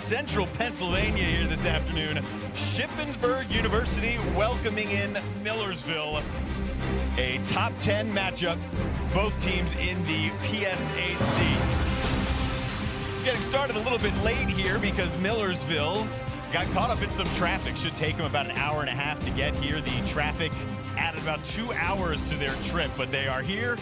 central Pennsylvania here this afternoon. Shippensburg University welcoming in Millersville. A top 10 matchup, both teams in the PSAC. Getting started a little bit late here because Millersville got caught up in some traffic. Should take them about an hour and a half to get here. The traffic added about 2 hours to their trip, but they are here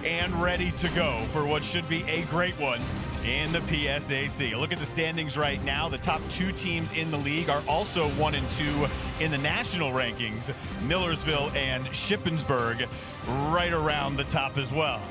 and ready to go for what should be a great one in the PSAC. Look at the standings right now. The top two teams in the league are also 1 and 2 in the national rankings. Millersville and Shippensburg right around the top as well.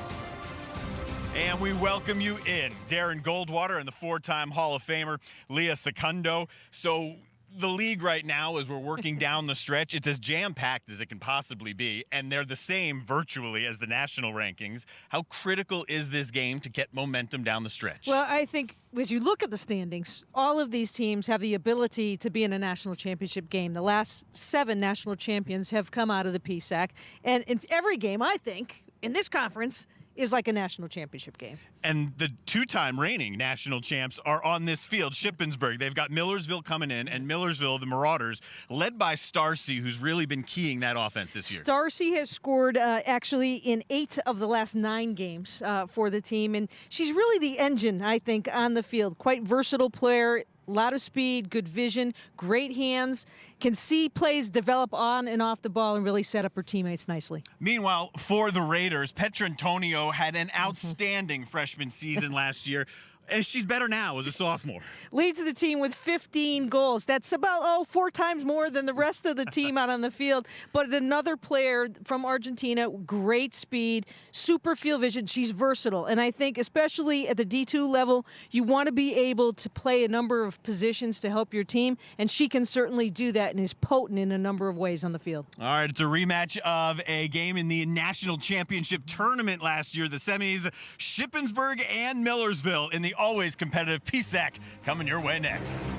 And we welcome you in, Darren Goldwater and the four-time Hall of Famer, Leah Secundo. So the league right now, as we're working down the stretch, it's as jam-packed as it can possibly be, and they're the same virtually as the national rankings. How critical is this game to get momentum down the stretch? Well, I think as you look at the standings, all of these teams have the ability to be in a national championship game. The last 7 national champions have come out of the PSAC, and in every game, I think, in this conference, is like a national championship game. And the two-time reigning national champs are on this field, Shippensburg. They've got Millersville coming in, and Millersville, the Marauders, led by Starcy, who's really been keying that offense this year. Starcy has scored actually in 8 of the last 9 games for the team, and she's really the engine, I think, on the field. Quite versatile player. A lot of speed, good vision, great hands, can see plays develop on and off the ball and really set up her teammates nicely. Meanwhile, for the Raiders, Petrantonio had an outstanding freshman season last year. And she's better now as a sophomore. Leads the team with 15 goals. That's about, 4 times more than the rest of the team out on the field. But another player from Argentina, great speed, super field vision. She's versatile. And I think especially at the D2 level, you want to be able to play a number of positions to help your team. And she can certainly do that and is potent in a number of ways on the field. All right, it's a rematch of a game in the national championship tournament last year. The semis, Shippensburg and Millersville in the always competitive PSAC coming your way next.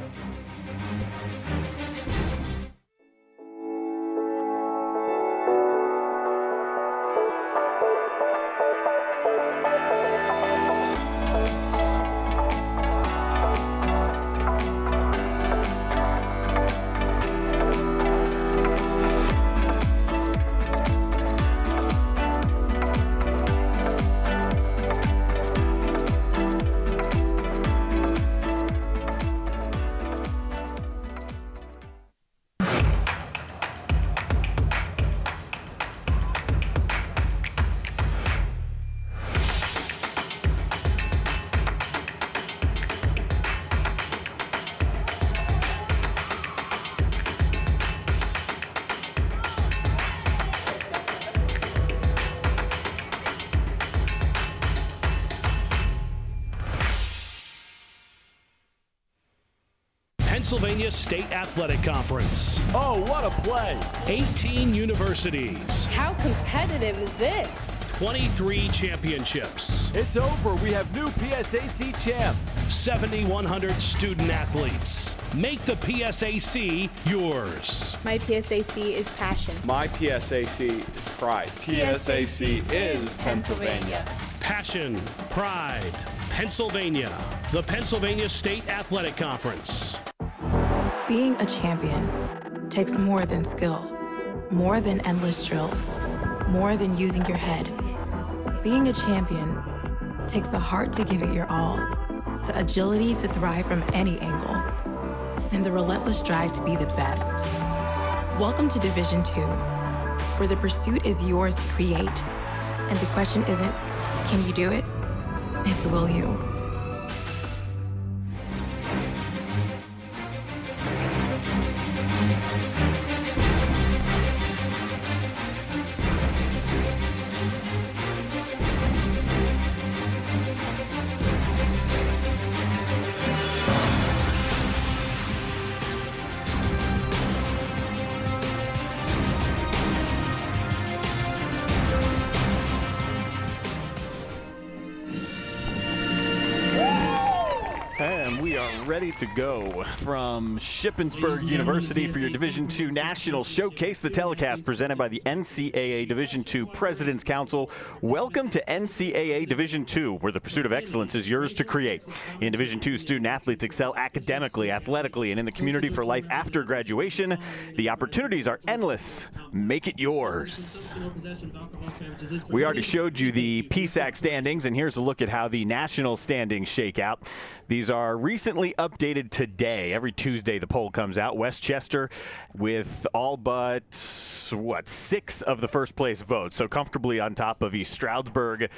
Pennsylvania State Athletic Conference. Oh, what a play! 18 universities. How competitive is this? 23 championships. It's over. We have new PSAC champs. 7,100 student athletes. Make the PSAC yours. My PSAC is passion. My PSAC is pride. PSAC is Pennsylvania. Passion, pride, Pennsylvania. The Pennsylvania State Athletic Conference. Being a champion takes more than skill, more than endless drills, more than using your head. Being a champion takes the heart to give it your all, the agility to thrive from any angle, and the relentless drive to be the best. Welcome to Division II, where the pursuit is yours to create, and the question isn't, can you do it? It's will you? ready to go from Shippensburg University for your Division II National Showcase, the telecast presented by the NCAA Division II President's Council. Welcome to NCAA Division II, where the pursuit of excellence is yours to create. In Division II, student athletes excel academically, athletically, and in the community for life after graduation. The opportunities are endless. Make it yours. We already showed you the PSAC standings, and here's a look at how the national standings shake out. These are recently updated today. Every Tuesday the poll comes out. Westchester with all but, 6 of the first place votes, so comfortably on top of East Stroudsburg.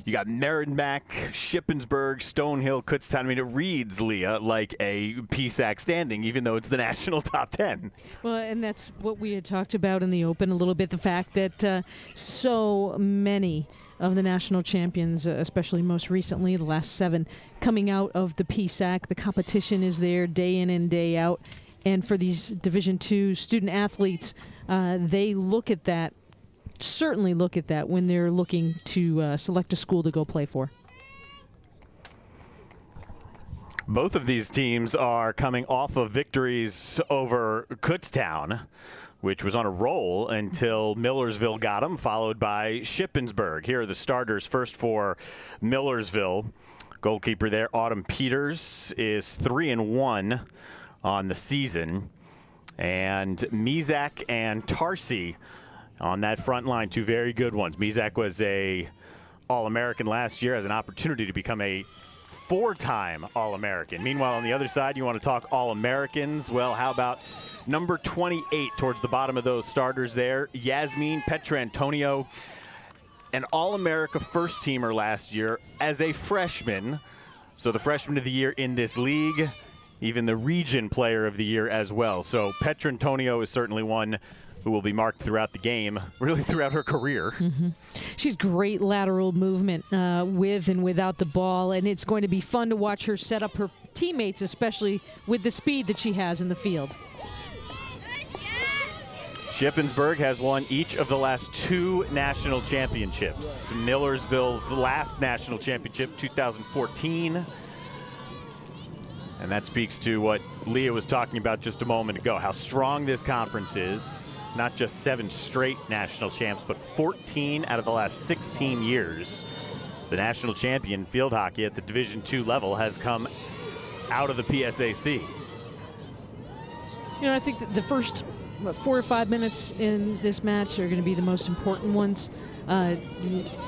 You got Merrimack, Shippensburg, Stonehill, Kutztown. I mean, it reads, Leah, like a PSAC standing, even though it's the national top 10. Well, and that's what we had talked about in the Open a little bit, the fact that so many of the national champions, especially most recently, the last 7, coming out of the PSAC. The competition is there day in and day out. And for these Division II student athletes, they look at that, certainly look at that when they're looking to select a school to go play for. Both of these teams are coming off of victories over Kutztown, which was on a roll until Millersville got them, followed by Shippensburg. Here are the starters. First for Millersville, goalkeeper there, Autumn Peters, is 3-1 on the season. And Mizak and Tarsi on that front line, 2 very good ones. Mizak was a All-American last year, has an opportunity to become a 4-time All-American. Meanwhile, on the other side, you want to talk All-Americans. Well, how about number 28 towards the bottom of those starters there, Yasmin Petrantonio, an All-America first-teamer last year as a freshman. So the freshman of the year in this league, even the region player of the year as well. So Petrantonio is certainly one who will be marked throughout the game, really throughout her career. Mm-hmm. She's great lateral movement with and without the ball, and it's going to be fun to watch her set up her teammates, especially with the speed that she has in the field. Shippensburg has won each of the last 2 national championships. Millersville's last national championship, 2014. And that speaks to what Leah was talking about just a moment ago, how strong this conference is. Not just 7 straight national champs, but 14 out of the last 16 years. The national champion field hockey at the Division II level has come out of the PSAC. You know, I think that the first 4 or 5 minutes in this match are going to be the most important ones.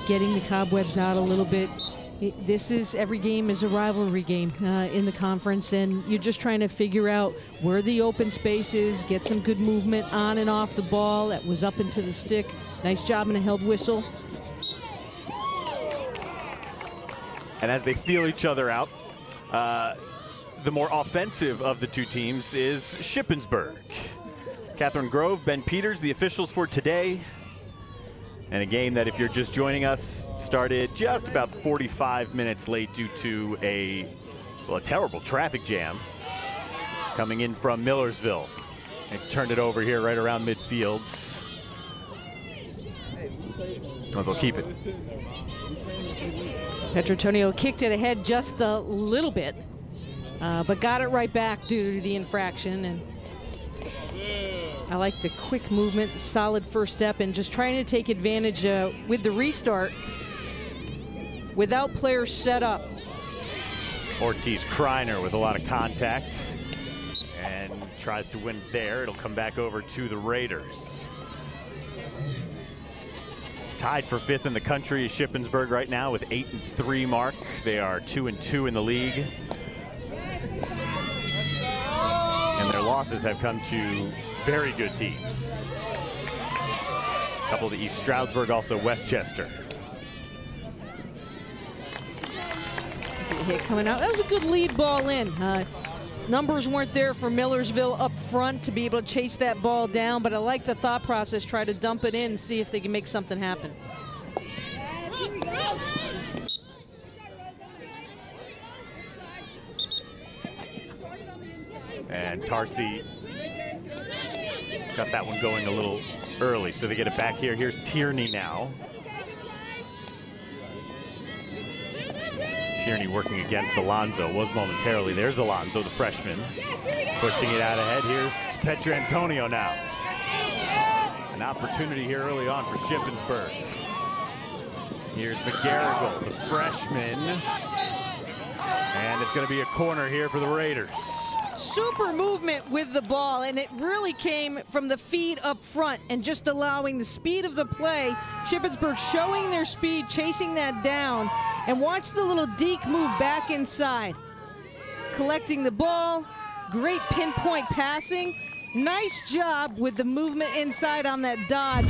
Getting the cobwebs out a little bit. Every game is a rivalry game in the conference, and you're just trying to figure out where the open space is, get some good movement on and off the ball. That was up into the stick. Nice job in a held whistle. And as they feel each other out, the more offensive of the 2 teams is Shippensburg. Catherine Grove, Ben Peters, the officials for today. And a game that, if you're just joining us, started just about 45 minutes late due to a terrible traffic jam coming in from Millersville. They turned it over here right around midfield. Oh, they'll keep it. Petrantonio kicked it ahead just a little bit, but got it right back due to the infraction. And I like the quick movement, solid first step, and just trying to take advantage with the restart without players set up. Ortiz Kreiner with a lot of contact and tries to win there. It'll come back over to the Raiders. Tied for 5th in the country is Shippensburg right now with 8-3 mark. They are 2-2 in the league. And their losses have come to very good teams. A couple to East Stroudsburg, also Westchester. Good hit coming out. That was a good lead ball in. Numbers weren't there for Millersville up front to be able to chase that ball down, but I like the thought process. Try to dump it in and see if they can make something happen. And Tarsi got that one going a little early, so they get it back here. Here's Tierney now. Tierney working against Alonso, was momentarily. There's Alonso, the freshman, pushing it out ahead. Here's Petrantonio now. An opportunity here early on for Shippensburg. Here's McGarrigle, the freshman. And it's going to be a corner here for the Raiders. Super movement with the ball, and it really came from the feet up front and just allowing the speed of the play. Shippensburg showing their speed, chasing that down, and watch the little deke move back inside. Collecting the ball, great pinpoint passing. Nice job with the movement inside on that dodge.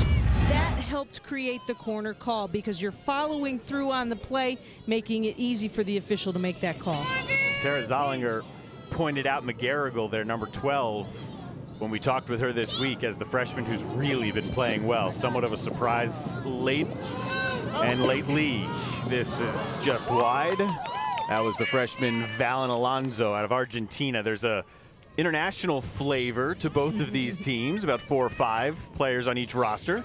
That helped create the corner call because you're following through on the play, making it easy for the official to make that call. Tara Zollinger pointed out McGarrigle, their number 12, when we talked with her this week as the freshman who's really been playing well. Somewhat of a surprise late and lately. This is just wide. That was the freshman Valen Alonso out of Argentina. There's a international flavor to both of these teams, about 4 or 5 players on each roster.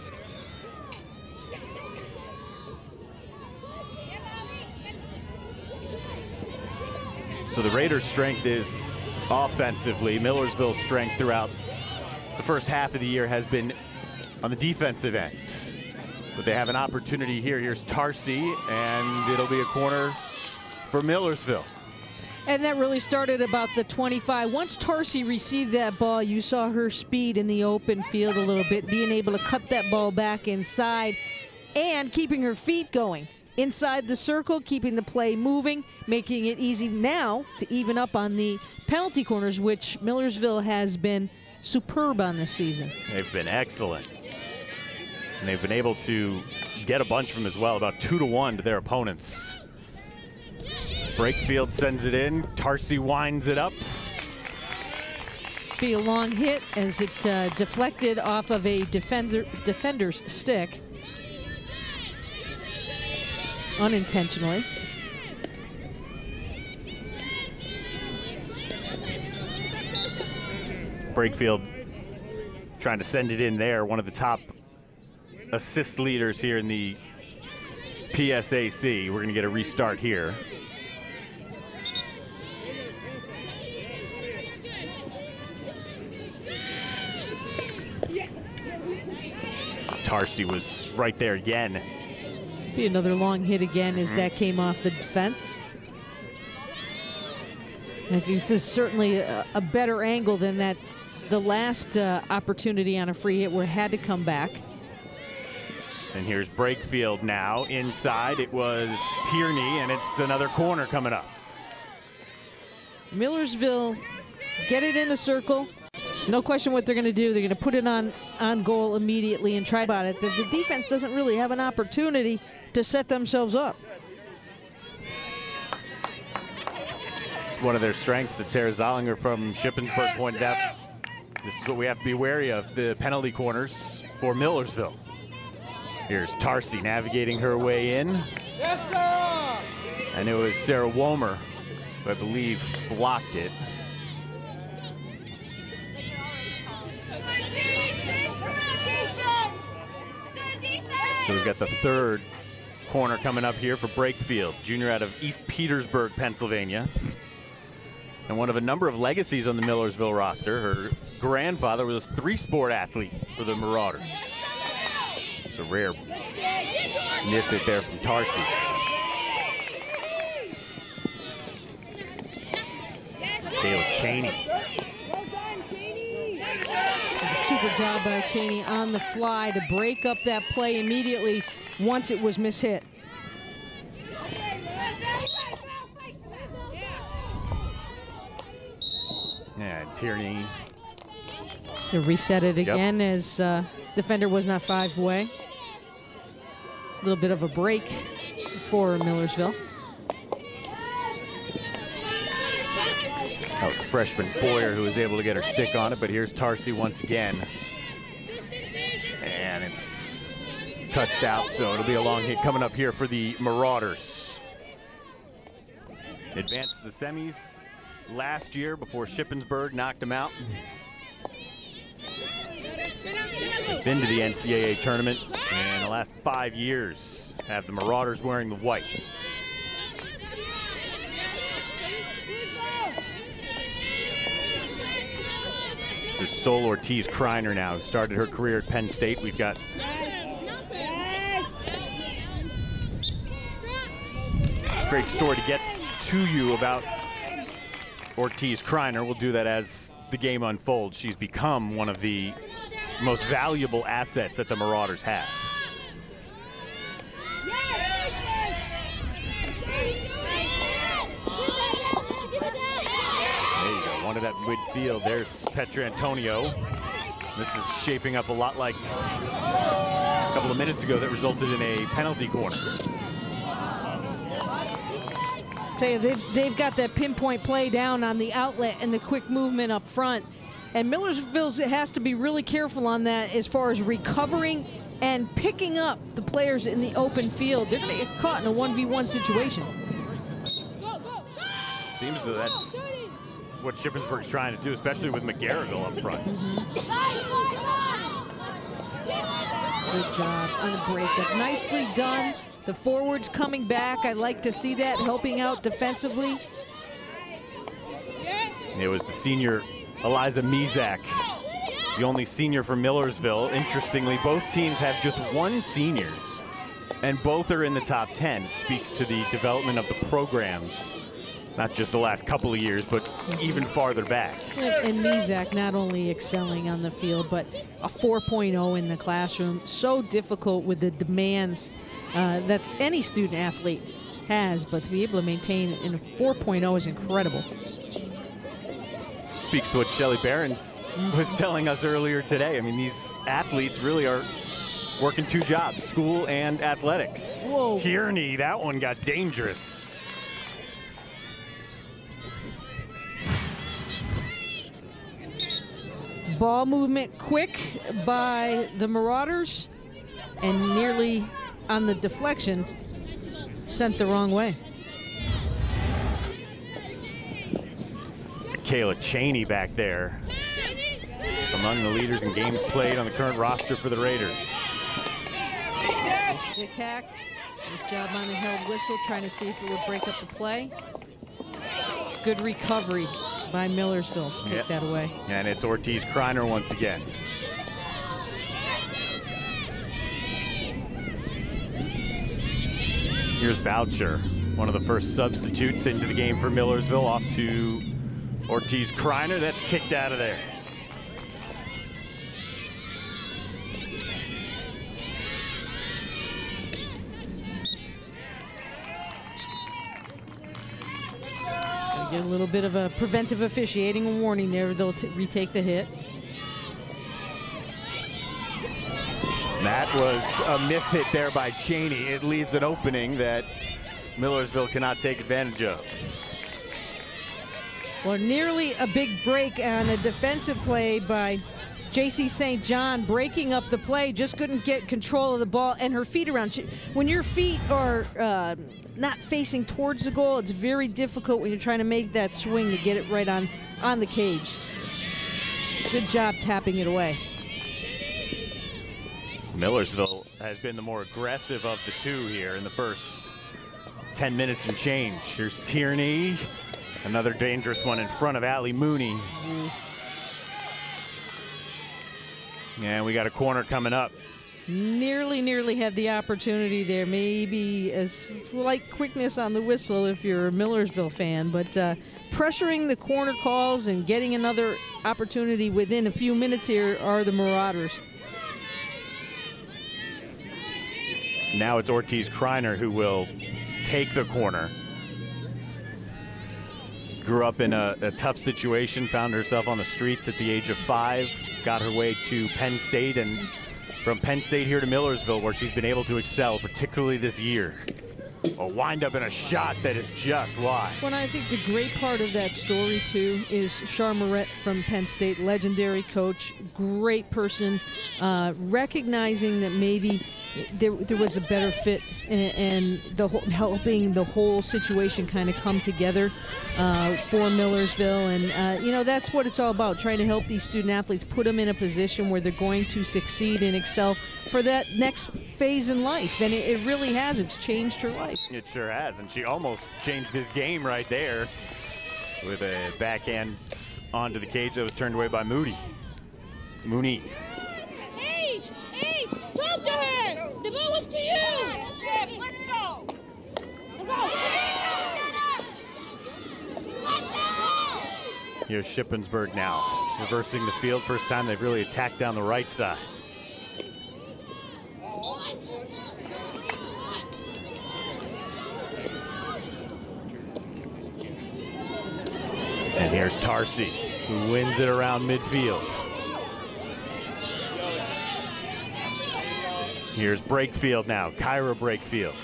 So the Raiders' strength is offensively. Millersville's strength throughout the first half of the year has been on the defensive end. But they have an opportunity here. Here's Tarsi, and it'll be a corner for Millersville. And that really started about the 25. Once Tarsi received that ball, you saw her speed in the open field a little bit, being able to cut that ball back inside and keeping her feet going. Inside the circle, keeping the play moving, making it easy now to even up on the penalty corners, which Millersville has been superb on this season. They've been excellent. And they've been able to get a bunch from them as well, about 2-1 to their opponents. Brakefield sends it in. Tarsi winds it up. Be a long hit as it deflected off of a defender's stick. Unintentionally. Brakefield trying to send it in there. One of the top assist leaders here in the PSAC. We're going to get a restart here. Tarsi was right there again. Be another long hit again as that came off the defense. I think this is certainly a better angle than that the last opportunity on a free hit where it had to come back. And here's Brakefield now. Inside it was Tierney, and it's another corner coming up. Millersville get it in the circle. No question what they're going to do. They're going to put it on goal immediately and try about it. The defense doesn't really have an opportunity to set themselves up. It's one of their strengths that Tara Zollinger from Shippensburg pointed out. This is what we have to be wary of, the penalty corners for Millersville. Here's Tarsi navigating her way in. Yes, sir! And it was Sarah Womer, who I believe blocked it. So we've got the third corner coming up here for Brakefield, junior out of East Petersburg, Pennsylvania. And one of a number of legacies on the Millersville roster. Her grandfather was a 3-sport athlete for the Marauders. It's a rare miss it there from Tarsi. Kayla Cheney. Super job by Cheney on the fly to break up that play immediately once it was mishit. And Tierney. They reset it again as defender was not 5 away. A little bit of a break for Millersville. That was the freshman Boyer who was able to get her stick on it, but here's Tarsi once again. And it's touched out, so it'll be a long hit coming up here for the Marauders. Advanced to the semis last year before Shippensburg knocked them out. They've been to the NCAA tournament in the last 5 years, have the Marauders wearing the white. This is Sol Ortiz-Kreiner now, who started her career at Penn State. We've got a great story to get to you about Ortiz-Kreiner. We'll do that as the game unfolds. She's become one of the most valuable assets that the Marauders have. There you go, one at midfield. There's Petra Antonio. This is shaping up a lot like a couple of minutes ago that resulted in a penalty corner. Tell you, they've got that pinpoint play down on the outlet and the quick movement up front. And Millersville has to be really careful on that as far as recovering and picking up the players in the open field. They're going to get caught in a 1v1 situation. Seems as though that's what Shippensburg's trying to do, especially with McGarrigle up front. Good job on the breakup. Nicely done. The forwards coming back. I like to see that, helping out defensively. It was the senior Eliza Mizak, the only senior for Millersville. Interestingly, both teams have just one senior, and both are in the top 10. It speaks to the development of the programs, not just the last couple of years, but even farther back. And Mizak not only excelling on the field, but a 4.0 in the classroom. So difficult with the demands that any student athlete has, but to be able to maintain in a 4.0 is incredible. Speaks to what Shelly Behrens was telling us earlier today. I mean, these athletes really are working two jobs, school and athletics. Whoa. Tierney, that one got dangerous. Ball movement quick by the Marauders, and nearly on the deflection, sent the wrong way. Kayla Cheney back there, among the leaders in games played on the current roster for the Raiders. Stick hack. Nice job on the held whistle, trying to see if it would break up the play. Good recovery by Millersville to take that away. And it's Ortiz-Kreiner once again. Here's Boucher, one of the first substitutes into the game for Millersville, off to Ortiz-Kreiner. That's kicked out of there. Get a little bit of a preventive officiating and warning there. They'll retake the hit. That was a miss hit there by Cheney. It leaves an opening that Millersville cannot take advantage of. Well, nearly a big break on a defensive play by J.C. St. John, breaking up the play, just couldn't get control of the ball and her feet around. When your feet are not facing towards the goal, it's very difficult when you're trying to make that swing to get it right on the cage. Good job tapping it away. Millersville has been the more aggressive of the two here in the first 10 minutes and change. Here's Tierney, another dangerous one in front of Allie Mooney. And we got a corner coming up. Nearly had the opportunity there. Maybe a slight quickness on the whistle if you're a Millersville fan, but pressuring the corner calls and getting another opportunity within a few minutes here are the Marauders. Now it's Ortiz-Kreiner who will take the corner. Grew up in a tough situation, found herself on the streets at the age of 5, got her way to Penn State, and from Penn State here to Millersville, where she's been able to excel, particularly this year. A wind up and a shot that is just wide. Well, I think the great part of that story, too, is Char Moret from Penn State, legendary coach, great person, recognizing that maybe there was a better fit and helping the whole situation kind of come together for Millersville. And, you know, that's what it's all about, trying to help these student athletes, put them in a position where they're going to succeed and excel for that next phase in life. And it really has. It's changed her life. It sure has. And she almost changed this game right there with a backhand onto the cage that was turned away by Moody. Mooney. Age, talk to her. The ball looks to you. Chip, let's go. Here's Shippensburg now, reversing the field. First time they've really attacked down the right side. And here's Tarsi, who wins it around midfield. Here's Brakefield now, Kyra Brakefield.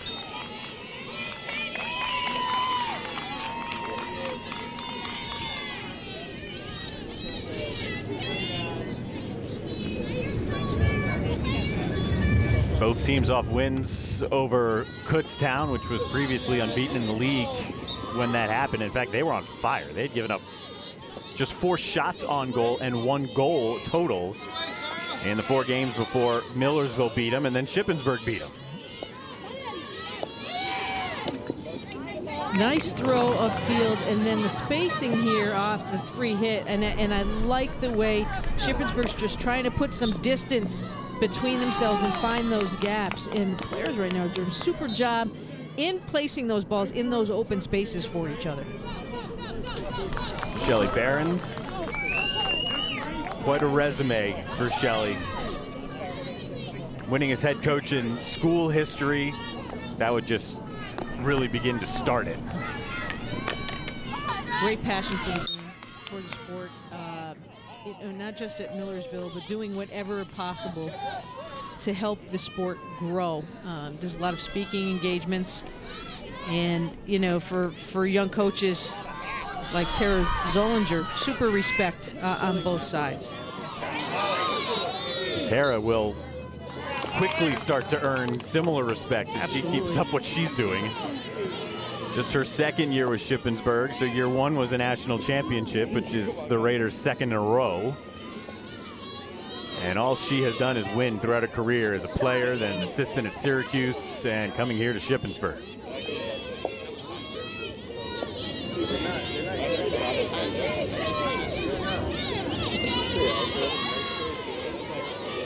Both teams off wins over Kutztown, which was previously unbeaten in the league when that happened. In fact, they were on fire. They'd given up just 4 shots on goal and 1 goal total in the 4 games before Millersville beat them and then Shippensburg beat them. Nice throw upfield, and then the spacing here off the free hit, and I like the way Shippensburg's just trying to put some distance between themselves and find those gaps. And the players right now are doing a super job in placing those balls in those open spaces for each other. Shelly Behrens, quite a resume for Shelly. Winning as head coach in school history, that would just really begin to start it. Great passion for the game, for the sport, not just at Millersville, but doing whatever possible to help the sport grow. There's a lot of speaking engagements, and you know, for young coaches like Tara Zollinger, super respect on both sides. Tara will quickly start to earn similar respect if she keeps up what she's doing. Just her 2nd year with Shippensburg, so year 1 was a national championship, which is the Raiders' 2nd in a row. And all she has done is win throughout her career as a player, then assistant at Syracuse, and coming here to Shippensburg.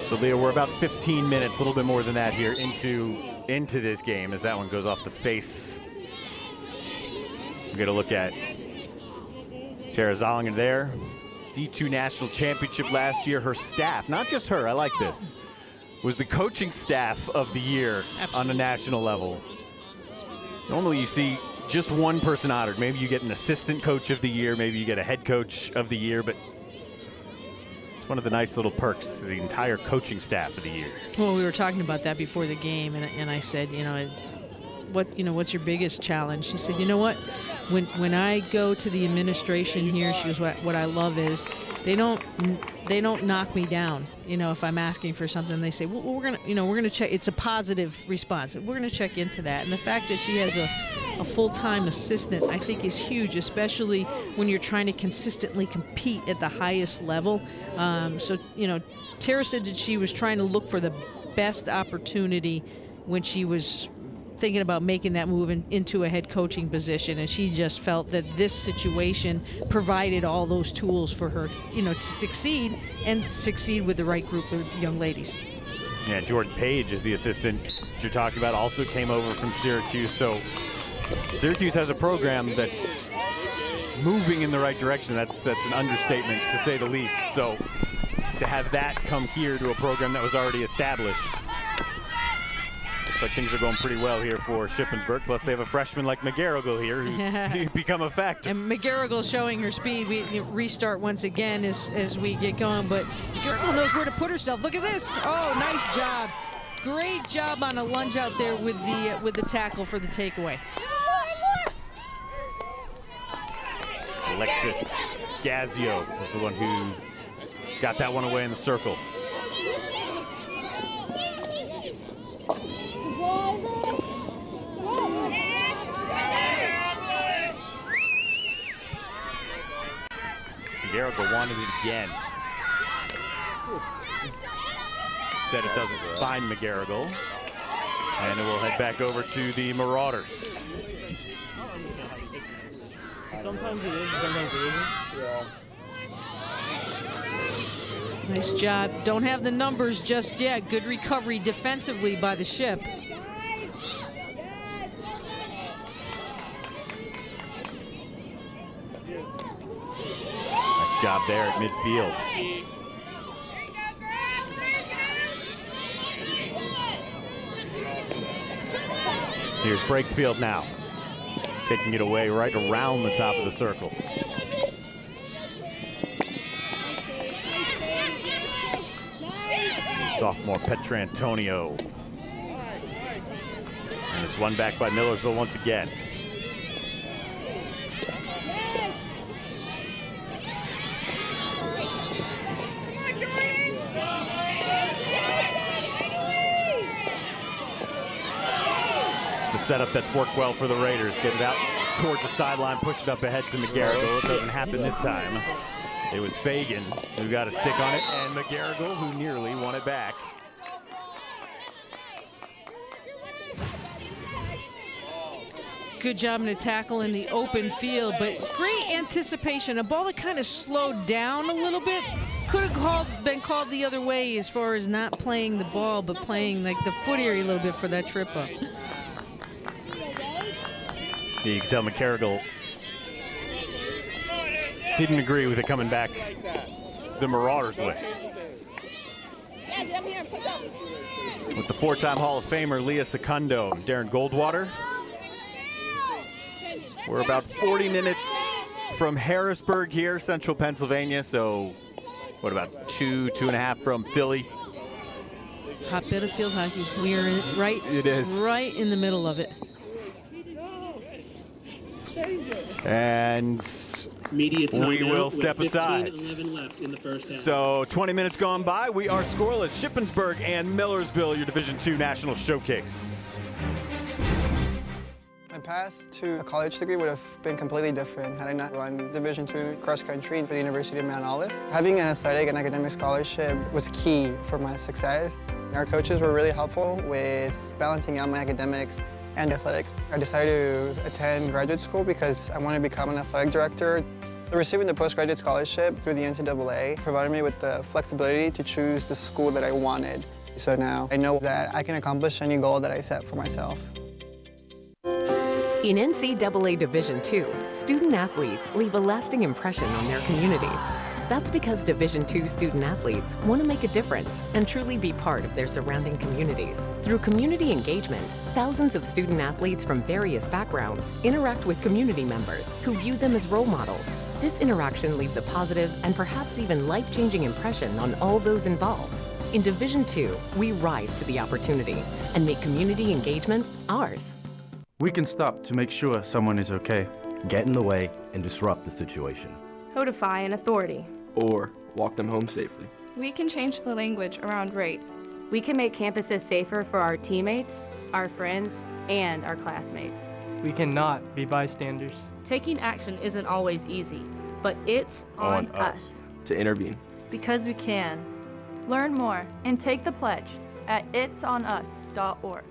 So Leah, we're about 15 minutes, a little bit more than that here into this game as that one goes off the face. We get a look at Tara Zollinger there. D2 National Championship last year. Her staff, not just her, I like this, was the coaching staff of the year on a national level. Normally you see just one person honored. Maybe you get an assistant coach of the year, maybe you get a head coach of the year, but it's one of the nice little perks, the entire coaching staff of the year. Well, we were talking about that before the game, and I said, what's your biggest challenge? She said, you know what? When I go to the administration here, she goes, what I love is they don't knock me down. You know, if I'm asking for something, they say, well, we're gonna check. It's a positive response. We're gonna check into that. And the fact that she has a full-time assistant, I think, is huge, especially when you're trying to consistently compete at the highest level. So, Tara said that she was trying to look for the best opportunity when she was thinking about making that move into a head coaching position, and she just felt that this situation provided all those tools for her, to succeed with the right group of young ladies. Yeah, Jordan Page is the assistant you're talking about, also came over from Syracuse. So Syracuse has a program that's moving in the right direction. That's an understatement, to say the least. So to have that come here to a program that was already established, looks like things are going pretty well here for Shippensburg. Plus, they have a freshman like McGarrigle here who's become a factor. And McGarrigle showing her speed. We restart once again as we get going, but McGarrigle knows where to put herself. Look at this. Oh, nice job. Great job on a lunge out there with the tackle for the takeaway. Alexis Gazio was the one who got that one away in the circle. McGarrigle wanted it again. Instead, it doesn't find McGarrigle. And it will head back over to the Marauders. Sometimes it is, sometimes it isn't. Nice job. Don't have the numbers just yet. Good recovery defensively by the Ship. Nice job there at midfield. Here's Brakefield now, taking it away right around the top of the circle. Sophomore Petrantonio. And it's won back by Millersville once again. Setup that's worked well for the Raiders. Get it out towards the sideline, push it up ahead to McGarrigle. It doesn't happen this time. It was Fagan who got a stick on it, and McGarrigle who nearly won it back. Good job in the tackle in the open field, but great anticipation. A ball that kind of slowed down a little bit. Could have been called the other way as far as not playing the ball, but playing like the foot area a little bit for that trip up. You can tell McGarrigle didn't agree with it coming back the Marauders' way. With the four-time Hall of Famer Leah Secundo, Darren Goldwater. We're about 40 minutes from Harrisburg here, central Pennsylvania, so what, about two and a half from Philly? Hotbed of field hockey. We are right in the middle of it. And we will step aside. 15-11 left in the first half. So 20 minutes gone by. We are scoreless. Shippensburg and Millersville, your Division II National Showcase. My path to a college degree would have been completely different had I not run Division II cross country for the University of Mount Olive. Having an athletic and academic scholarship was key for my success. Our coaches were really helpful with balancing out my academics and athletics. I decided to attend graduate school because I wanted to become an athletic director. Receiving the postgraduate scholarship through the NCAA provided me with the flexibility to choose the school that I wanted. So now I know that I can accomplish any goal that I set for myself. In NCAA Division II, student athletes leave a lasting impression on their communities. That's because Division II student athletes want to make a difference and truly be part of their surrounding communities. Through community engagement, thousands of student athletes from various backgrounds interact with community members who view them as role models. This interaction leaves a positive and perhaps even life-changing impression on all those involved. In Division II, we rise to the opportunity and make community engagement ours. We can stop to make sure someone is okay, get in the way, and disrupt the situation. Codify an authority. Or walk them home safely. We can change the language around rape. We can make campuses safer for our teammates, our friends, and our classmates. We cannot be bystanders. Taking action isn't always easy, but it's on us to intervene. Because we can. Learn more and take the pledge at itsonus.org.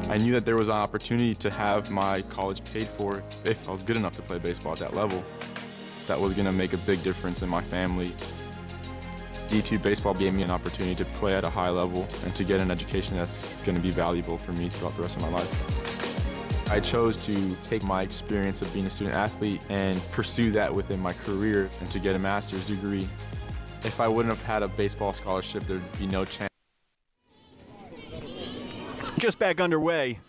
I knew that there was an opportunity to have my college paid for if I was good enough to play baseball at that level. That was going to make a big difference in my family. D2 baseball gave me an opportunity to play at a high level and to get an education that's going to be valuable for me throughout the rest of my life. I chose to take my experience of being a student athlete and pursue that within my career and to get a master's degree. If I wouldn't have had a baseball scholarship, there'd be no chance. Just back underway.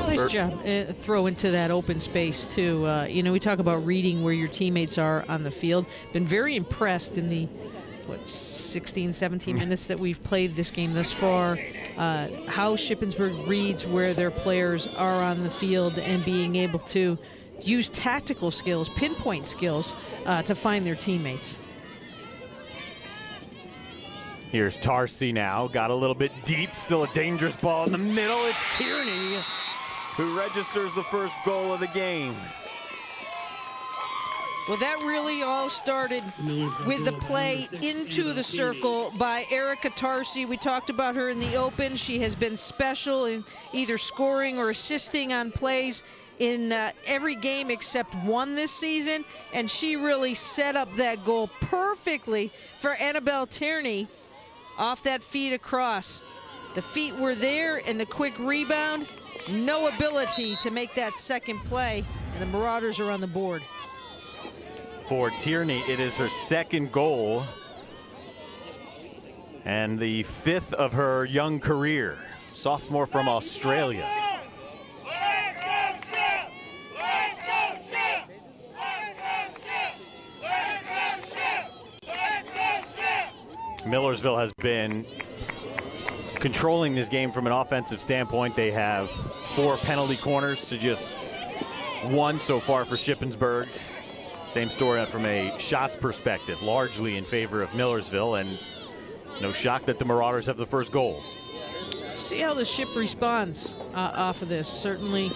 Nice job. Throw into that open space, too. You know, we talk about reading where your teammates are on the field. Been very impressed in the, 16, 17 minutes that we've played this game thus far. How Shippensburg reads where their players are on the field and being able to use tactical skills, pinpoint skills, to find their teammates. Here's Tarsi now, got a little bit deep, still a dangerous ball in the middle. It's Tierney who registers the first goal of the game. Well, that really all started with the play into the circle by Erica Tarsi. We talked about her in the Open. She has been special in either scoring or assisting on plays in every game except one this season, and she really set up that goal perfectly for Annabelle Tierney off that feed across. The feet were there and the quick rebound, no ability to make that second play, and the Marauders are on the board. For Tierney, it is her second goal and the 5th of her young career. Sophomore from Australia. Millersville has been controlling this game from an offensive standpoint. They have 4 penalty corners to just 1 so far for Shippensburg. Same story from a shots perspective, largely in favor of Millersville, and no shock that the Marauders have the first goal. See how the Ship responds off of this. Certainly,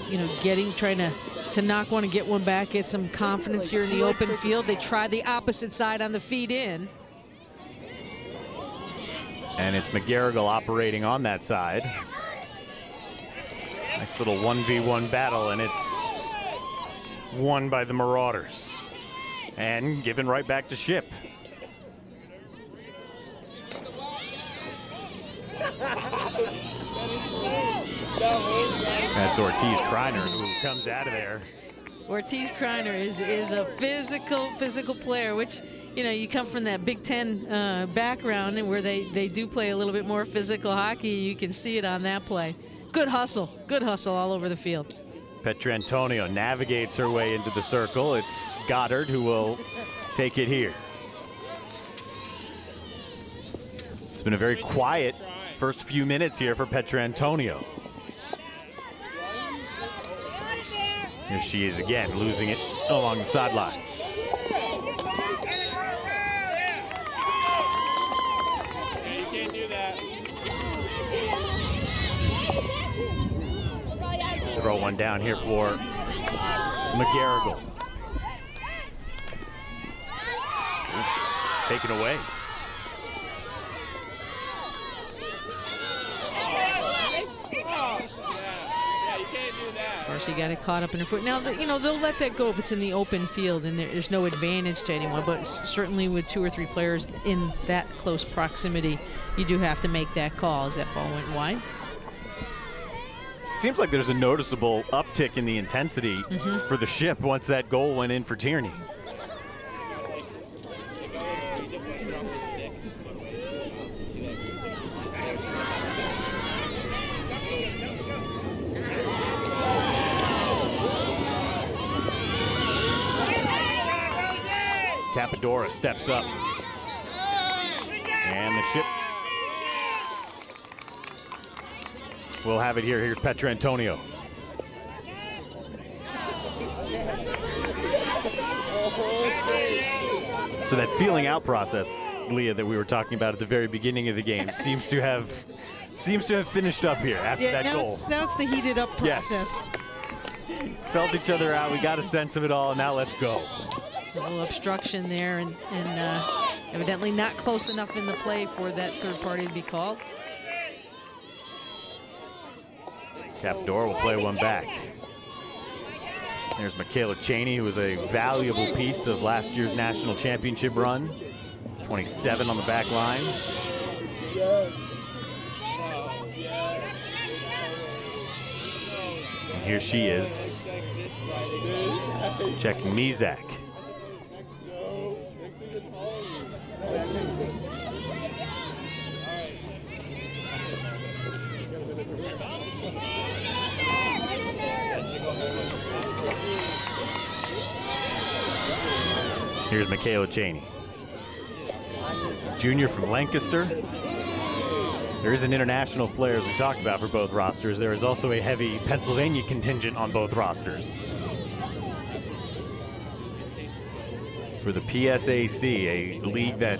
you know, trying to knock one and get one back, get some confidence here in the open field. They try the opposite side on the feed in. And it's McGarrigle operating on that side. Nice little 1v1 battle, and it's won by the Marauders. And given right back to Ship. That's Ortiz Kreiner who comes out of there. Ortiz Kreiner is a physical player, which, you know, you come from that Big Ten background and where they do play a little bit more physical hockey. You can see it on that play. Good hustle all over the field. Petrantonio navigates her way into the circle. It's Goddard who will take it here. It's been a very quiet first few minutes here for Petrantonio. Here she is again, losing it along the sidelines. You can't do that. Throw one down here for McGarrigle. Taken away. Darcy got it caught up in her foot. Now, you know, they'll let that go if it's in the open field and there's no advantage to anyone, but certainly with 2 or 3 players in that close proximity, you do have to make that call as that ball went wide. It seems like there's a noticeable uptick in the intensity for the Ship once that goal went in for Tierney. Capadora steps up. And the Ship will have it here. Here's Petrantonio. So that feeling out process, Leah, that we were talking about at the very beginning of the game seems to have finished up here after that goal. Now it's the heated up process. Yes. Felt each other out. We got a sense of it all, and now let's go. A little obstruction there, and evidently not close enough in the play for that third party to be called. Capadora will play one back. There's Michaela Cheney, who was a valuable piece of last year's national championship run. 27 on the back line. And here she is, checking Mizak. Here's Michaela Cheney. Junior from Lancaster. There is an international flair, as we talked about, for both rosters. There is also a heavy Pennsylvania contingent on both rosters. For the PSAC, a league that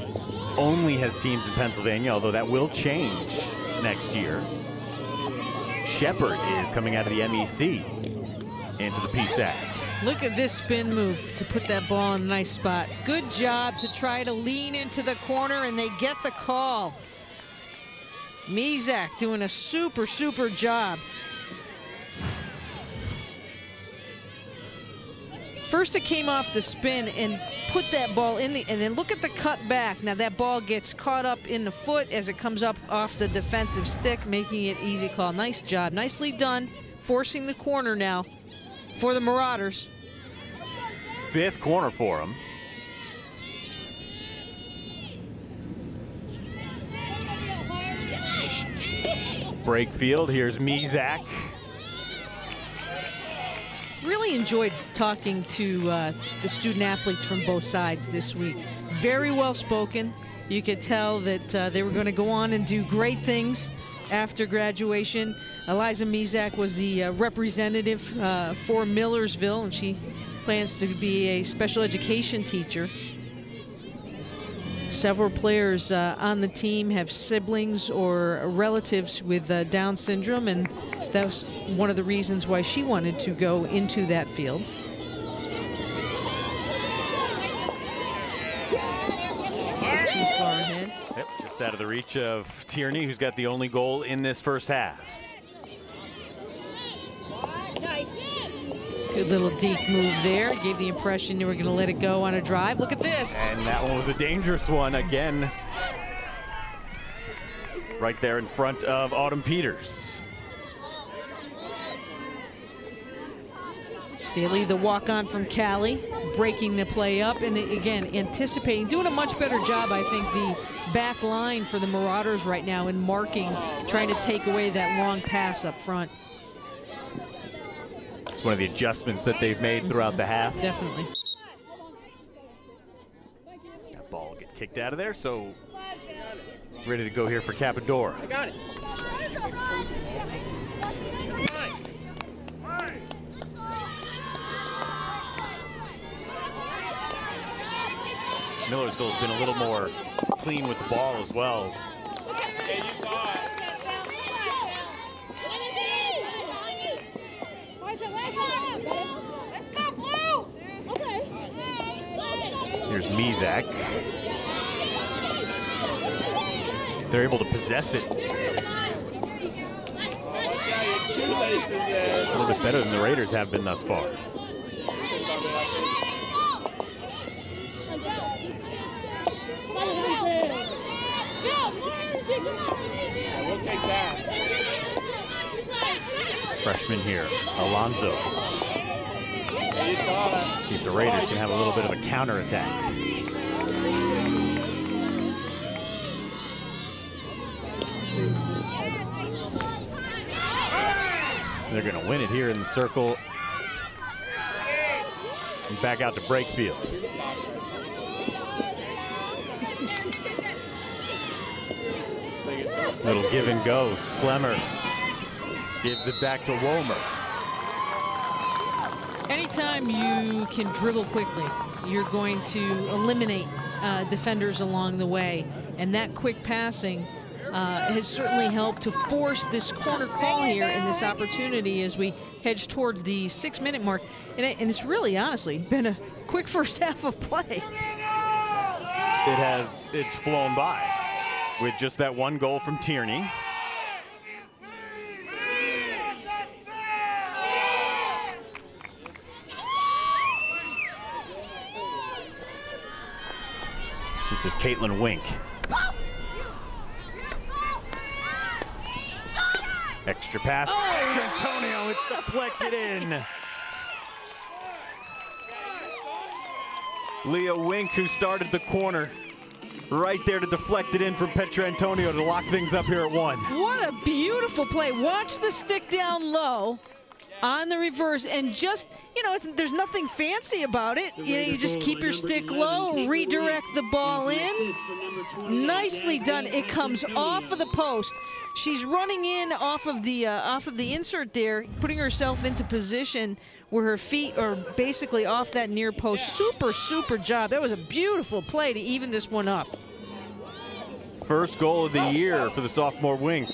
only has teams in Pennsylvania, although that will change next year. Shepherd is coming out of the MEC into the PSAC. Look at this spin move to put that ball in a nice spot. Good job to try to lean into the corner, and they get the call. Mizak doing a super, super job. First it came off the spin and put that ball in the, and then look at the cut back. Now that ball gets caught up in the foot as it comes up off the defensive stick, making it easy call. Nice job, nicely done, forcing the corner now for the Marauders. 5th corner for them. Break field, here's Mizak. Really enjoyed talking to the student athletes from both sides this week. Very well spoken. You could tell that they were going to go on and do great things after graduation. Eliza Mizak was the representative for Millersville, and she plans to be a special education teacher. Several players on the team have siblings or relatives with Down syndrome, and that was one of the reasons why she wanted to go into that field. Too far ahead. Yep, just out of the reach of Tierney, who's got the only goal in this first half. Good little deke move there. Gave the impression you were going to let it go on a drive. Look at this. And that one was a dangerous one again. Right there in front of Autumn Peters. Staley, the walk-on from Cali, breaking the play up, and again, anticipating, doing a much better job, I think, the back line for the Marauders right now in marking, trying to take away that long pass up front. It's one of the adjustments that they've made throughout the half. Definitely. That ball will get kicked out of there, so ready to go here for Capador. I got it. Millersville's been a little more clean with the ball as well. Hey, you got it. Here's Mizak. They're able to possess it. A little bit better than the Raiders have been thus far. We'll take that. Freshman here, Alonzo. See if the Raiders can have a little bit of a counterattack. They're going to win it here in the circle. And back out to break field. Little give and go. Slemmer gives it back to Womer. Anytime you can dribble quickly, you're going to eliminate defenders along the way. And that quick passing has certainly helped to force this corner call here in this opportunity as we hedge towards the 6-minute mark. And it's really, honestly, been a quick first half of play. It's flown by with just that one goal from Tierney. This is Caitlin Wink. Extra pass. Oh, Antonio, it's deflected in. Leah Wink, who started the corner, right there to deflect it in from Petra Antonio to lock things up here at 1. What a beautiful play. Watch the stick down low on the reverse, and just, there's nothing fancy about it. You just keep your stick low, redirect the ball in. Nicely done. It comes off of the post. She's running in off of the insert there, putting herself into position where her feet are basically off that near post. Super, super job. That was a beautiful play to even this one up. First goal of the year for the sophomore Wink.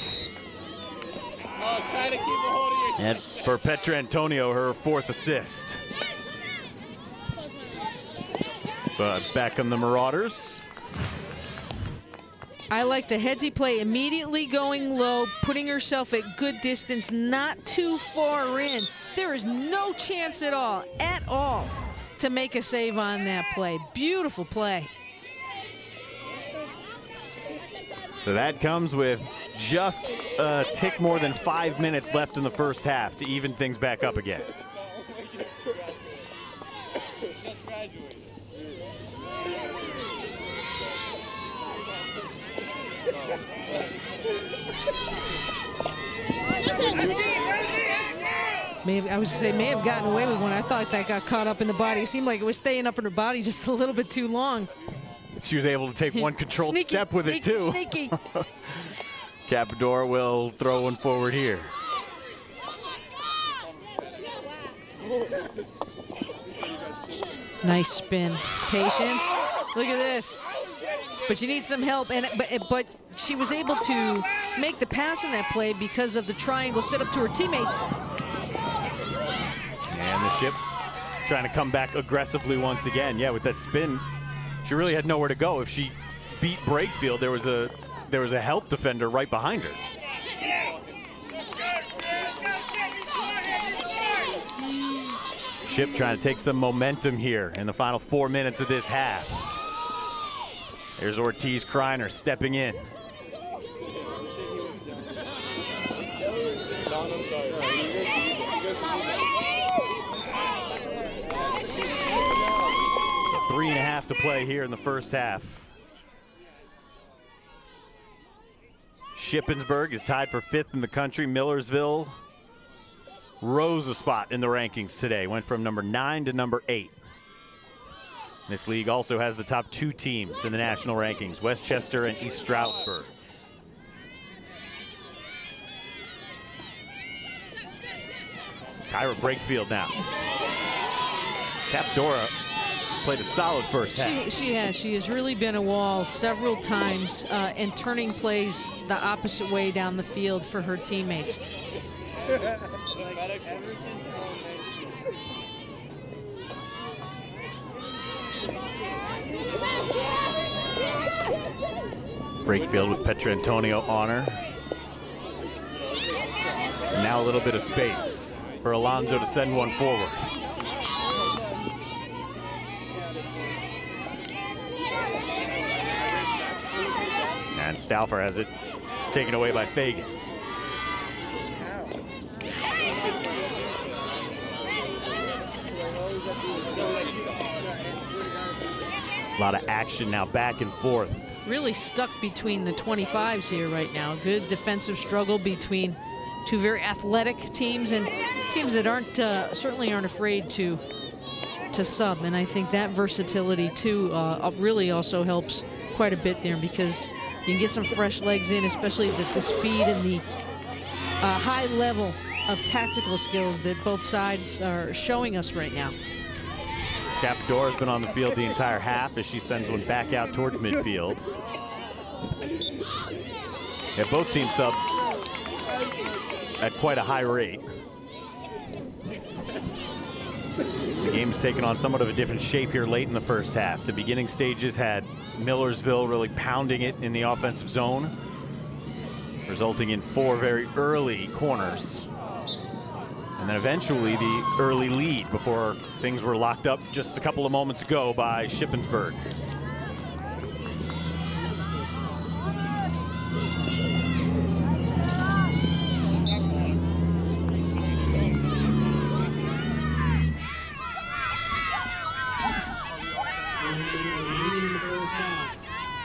Try to keep a hold of your And for Petra Antonio, her 4th assist. But back come the Marauders. I like the headsy play, immediately going low, putting herself at good distance, not too far in. There is no chance at all, to make a save on that play. Beautiful play. So that comes with just a tick more than 5 minutes left in the first half to even things back up again. I was going to say, may have gotten away with one. I thought that got caught up in the body. It seemed like it was staying up in her body just a little bit too long. She was able to take one controlled step with it, too. Sneaky. Capador will throw one forward here. Nice spin. Patience. Look at this. But you need some help. But she was able to make the pass in that play because of the triangle set up to her teammates. And the Ship trying to come back aggressively once again. Yeah, with that spin, she really had nowhere to go. If she beat Brakefield, there was a help defender right behind her. Ship trying to take some momentum here in the final 4 minutes of this half. There's Ortiz Kreiner stepping in. So 3.5 to play here in the first half. Shippensburg is tied for 5th in the country. Millersville rose a spot in the rankings today, went from number 9 to number 8. This league also has the top 2 teams in the national rankings, Westchester and East Stroudsburg. Kyra Brakefield now. Capdora played a solid first half. She has. She has really been a wall several times and turning plays the opposite way down the field for her teammates. Brakefield with Petrantonio on her. And now a little bit of space for Alonso to send one forward. And Stauffer has it taken away by Fagan. A lot of action now back and forth. Really stuck between the 25s here right now. Good defensive struggle between two very athletic teams and teams that aren't certainly aren't afraid to sub. And I think that versatility too really also helps quite a bit there, because you can get some fresh legs in, especially the speed and the high level of tactical skills that both sides are showing us right now. Capador has been on the field the entire half as she sends one back out towards midfield. Yeah, both teams sub at quite a high rate. The game's taken on somewhat of a different shape here late in the first half. The beginning stages had Millersville really pounding it in the offensive zone, resulting in 4 very early corners. And then eventually the early lead before things were locked up just a couple of moments ago by Shippensburg.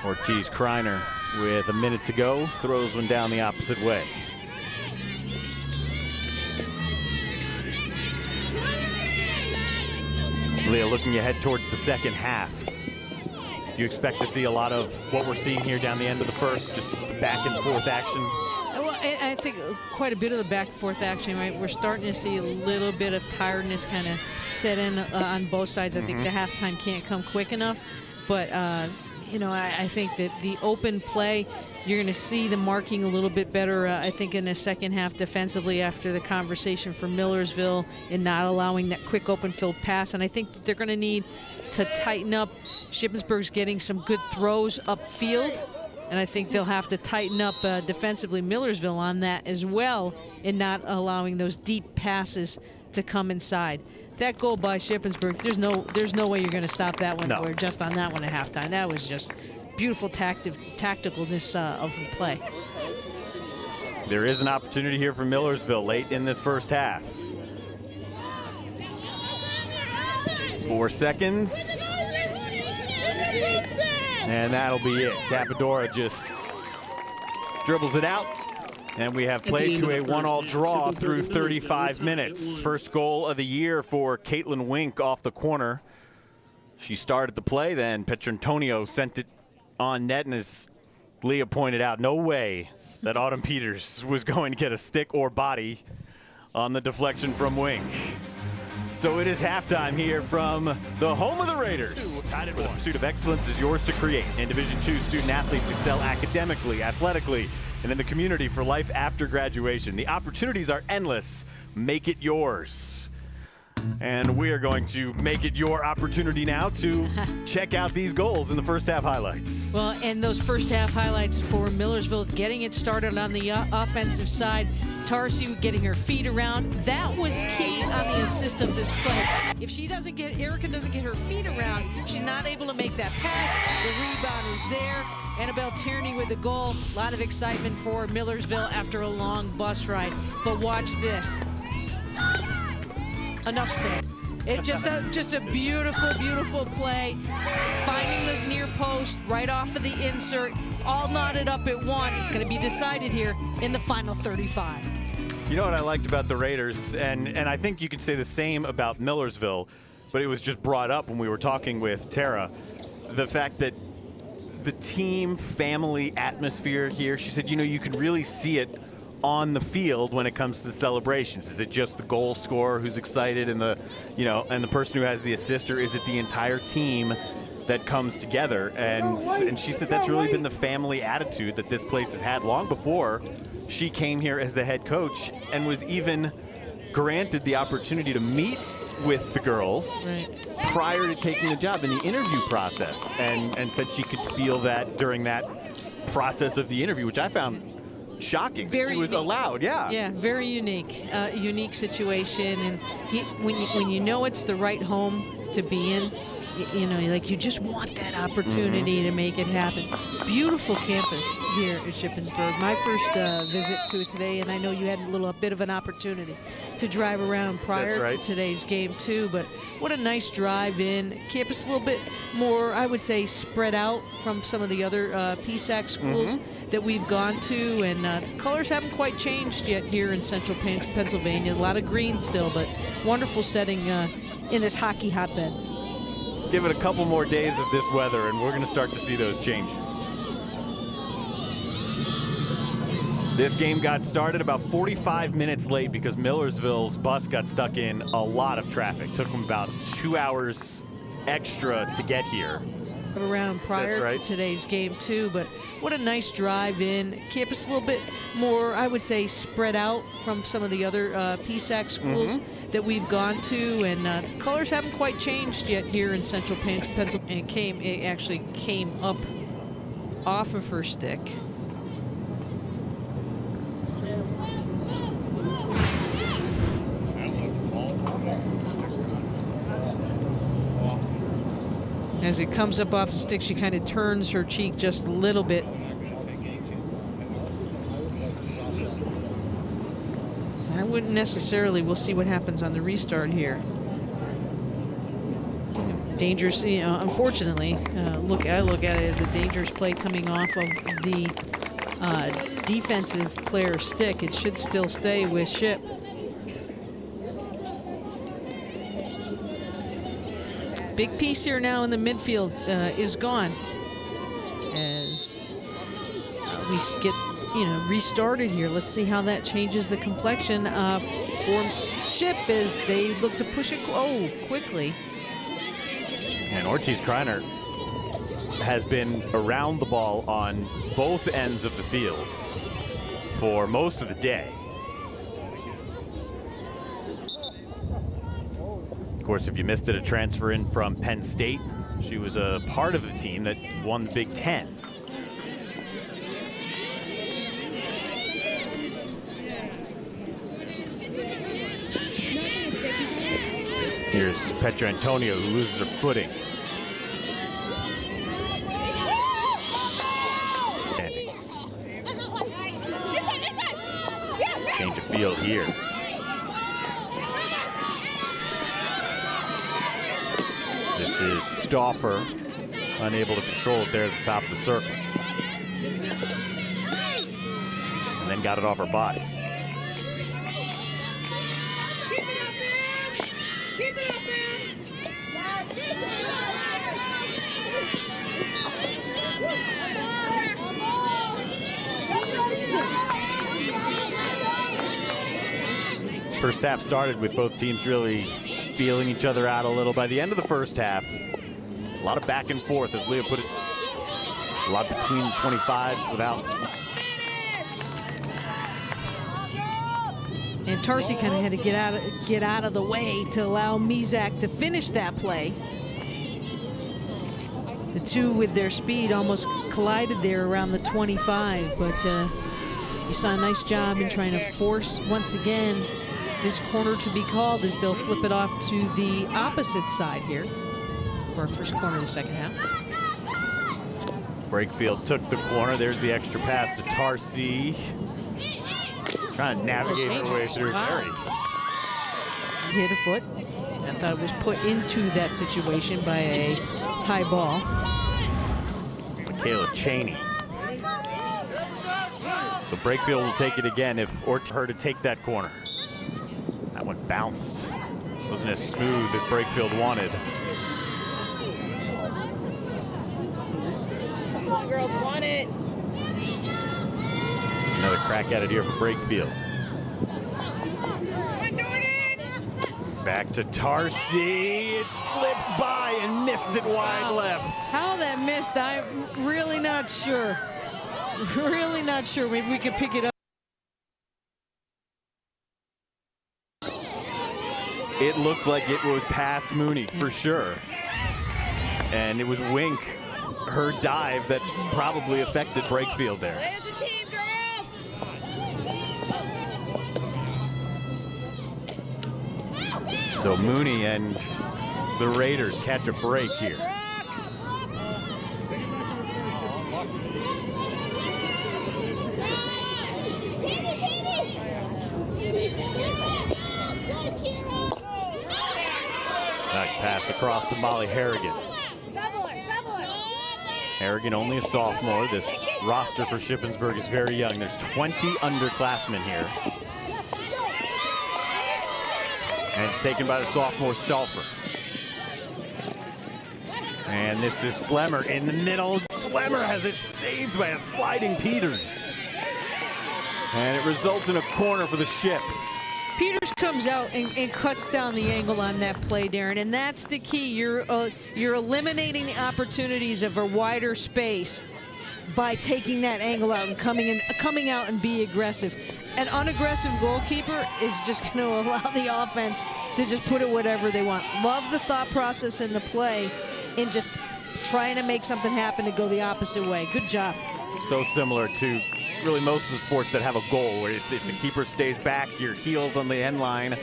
Ortiz Kreiner with a minute to go throws one down the opposite way. Leah, looking ahead towards the second half, you expect to see a lot of what we're seeing here down the end of the first, just back and forth action? Well, I think quite a bit of the back and forth action, right? We're starting to see a little bit of tiredness kind of set in on both sides. I think the halftime can't come quick enough, but you know, I think that the open play, you're going to see the marking a little bit better, I think, in the second half defensively after the conversation for Millersville and not allowing that quick open field pass. And I think that they're going to need to tighten up. Shippensburg's getting some good throws upfield, and I think they'll have to tighten up defensively Millersville on that as well, and not allowing those deep passes to come inside. That goal by Shippensburg, there's no way you're going to stop that one. Or just on that one at halftime. That was just beautiful tacticalness of the play. There is an opportunity here for Millersville late in this first half. 4 seconds. And that'll be it. Capadora just dribbles it out. And we have played to a 1-1 draw through 35 minutes. First goal of the year for Caitlin Wink off the corner. She started the play, then Petrantonio sent it on net, and as Leah pointed out, no way that Autumn Peters was going to get a stick or body on the deflection from Wink. So it is halftime here from the home of the Raiders. Tied at 1. The pursuit of excellence is yours to create. In Division II, student athletes excel academically, athletically, and in the community for life after graduation. The opportunities are endless. Make it yours. And we are going to make it your opportunity now to check out these goals in the first half highlights. Well, and those first half highlights for Millersville, getting it started on the offensive side. Tarsi getting her feet around. That was key on the assist of this play. If Erica doesn't get her feet around, she's not able to make that pass. The rebound is there. Annabelle Tierney with the goal. A lot of excitement for Millersville after a long bus ride. But watch this. Enough said. It just a beautiful, beautiful play. Finding the near post right off of the insert, all knotted up at one. It's going to be decided here in the final 35. You know what I liked about the Raiders, and I think you can say the same about Millersville, but it was just brought up when we were talking with Tara, the fact that the team family atmosphere here, she said, you know, you can really see it on the field when it comes to the celebrations. Is it just the goal scorer who's excited and the person who has the assist, or is it the entire team that comes together? And she said that's really been the family attitude that this place has had long before she came here as the head coach, and was even granted the opportunity to meet with the girls prior to taking the job in the interview process, and said she could feel that during that process of the interview, which I found shocking. Very she was unique. allowed, yeah. Yeah, very unique. Unique situation, and when you know it's the right home to be in, you know, like you just want that opportunity to make it happen. Beautiful campus here at Shippensburg. My first visit to it today, and I know you had a bit of an opportunity to drive around prior to today's game too, but what a nice drive in. Campus a little bit more, I would say, spread out from some of the other PSAC schools that we've gone to, and the colors haven't quite changed yet here in central Pennsylvania. A lot of green still, but wonderful setting in this hockey hotbed. Give it a couple more days of this weather, and we're going to start to see those changes. This game got started about 45 minutes late because Millersville's bus got stuck in a lot of traffic. Took them about 2 hours extra to get here. Around prior to today's game too, but what a nice drive in. Campus a little bit more, I would say, spread out from some of the other PSAC schools that we've gone to, and the colors haven't quite changed yet here in central Pennsylvania. It actually came up off of her stick. As it comes up off the stick, she kind of turns her cheek just a little bit. I wouldn't necessarily, we'll see what happens on the restart here. Dangerous, you know, unfortunately, I look at it as a dangerous play coming off of the defensive player's stick. It should still stay with Ship. Big piece here now in the midfield is gone as we get, you know, restarted here. Let's see how that changes the complexion for Ship as they look to push it quickly. And Ortiz Kreiner has been around the ball on both ends of the field for most of the day. Of course, if you missed it, a transfer in from Penn State. She was a part of the team that won the Big Ten. Here's Petra Antonio, who loses her footing. Change of field here. This is Stauffer, unable to control it there at the top of the circle. And then got it off her body. First half started with both teams really feeling each other out a little. By the end of the first half, a lot of back and forth, as Leah put it, a lot between the 25s without. And Tarsi kind of had to get out of the way to allow Mizak to finish that play. The two with their speed almost collided there around the 25, but you saw a nice job in trying to force once again this corner to be called as they'll flip it off to the opposite side here for our first corner of the second half. Brakefield took the corner. There's the extra pass to Tarsi. Trying to navigate her way through. Wow. Hit a foot. I thought it was put into that situation by a high ball. Michaela Cheney. So Brakefield will take it again or her to take that corner. That one bounced. Wasn't as smooth as Brakefield wanted. Come on, girls, want it. Another crack at it here for Brakefield. Back to Tarsi. It slips by and missed it wide left. How that missed, I'm really not sure. Really not sure. Maybe we could pick it up. It looked like it was past Mooney for sure. And it was Wink, her dive, that probably affected Brakefield there. So Mooney and the Raiders catch a break here. Nice pass across to Molly Harrigan. Harrigan only a sophomore. This roster for Shippensburg is very young. There's 20 underclassmen here. And it's taken by the sophomore Stauffer. And this is Slemmer in the middle. Slemmer has it saved by a sliding Peters. And it results in a corner for the Ship. Peters comes out and cuts down the angle on that play, Darren, and that's the key. You're eliminating the opportunities of a wider space by taking that angle out and coming out and be aggressive. An unaggressive goalkeeper is just going to allow the offense to just put it whatever they want. Love the thought process in the play and just trying to make something happen to go the opposite way. Good job. So similar to really most of the sports that have a goal, where if the keeper stays back, your heels on the end line,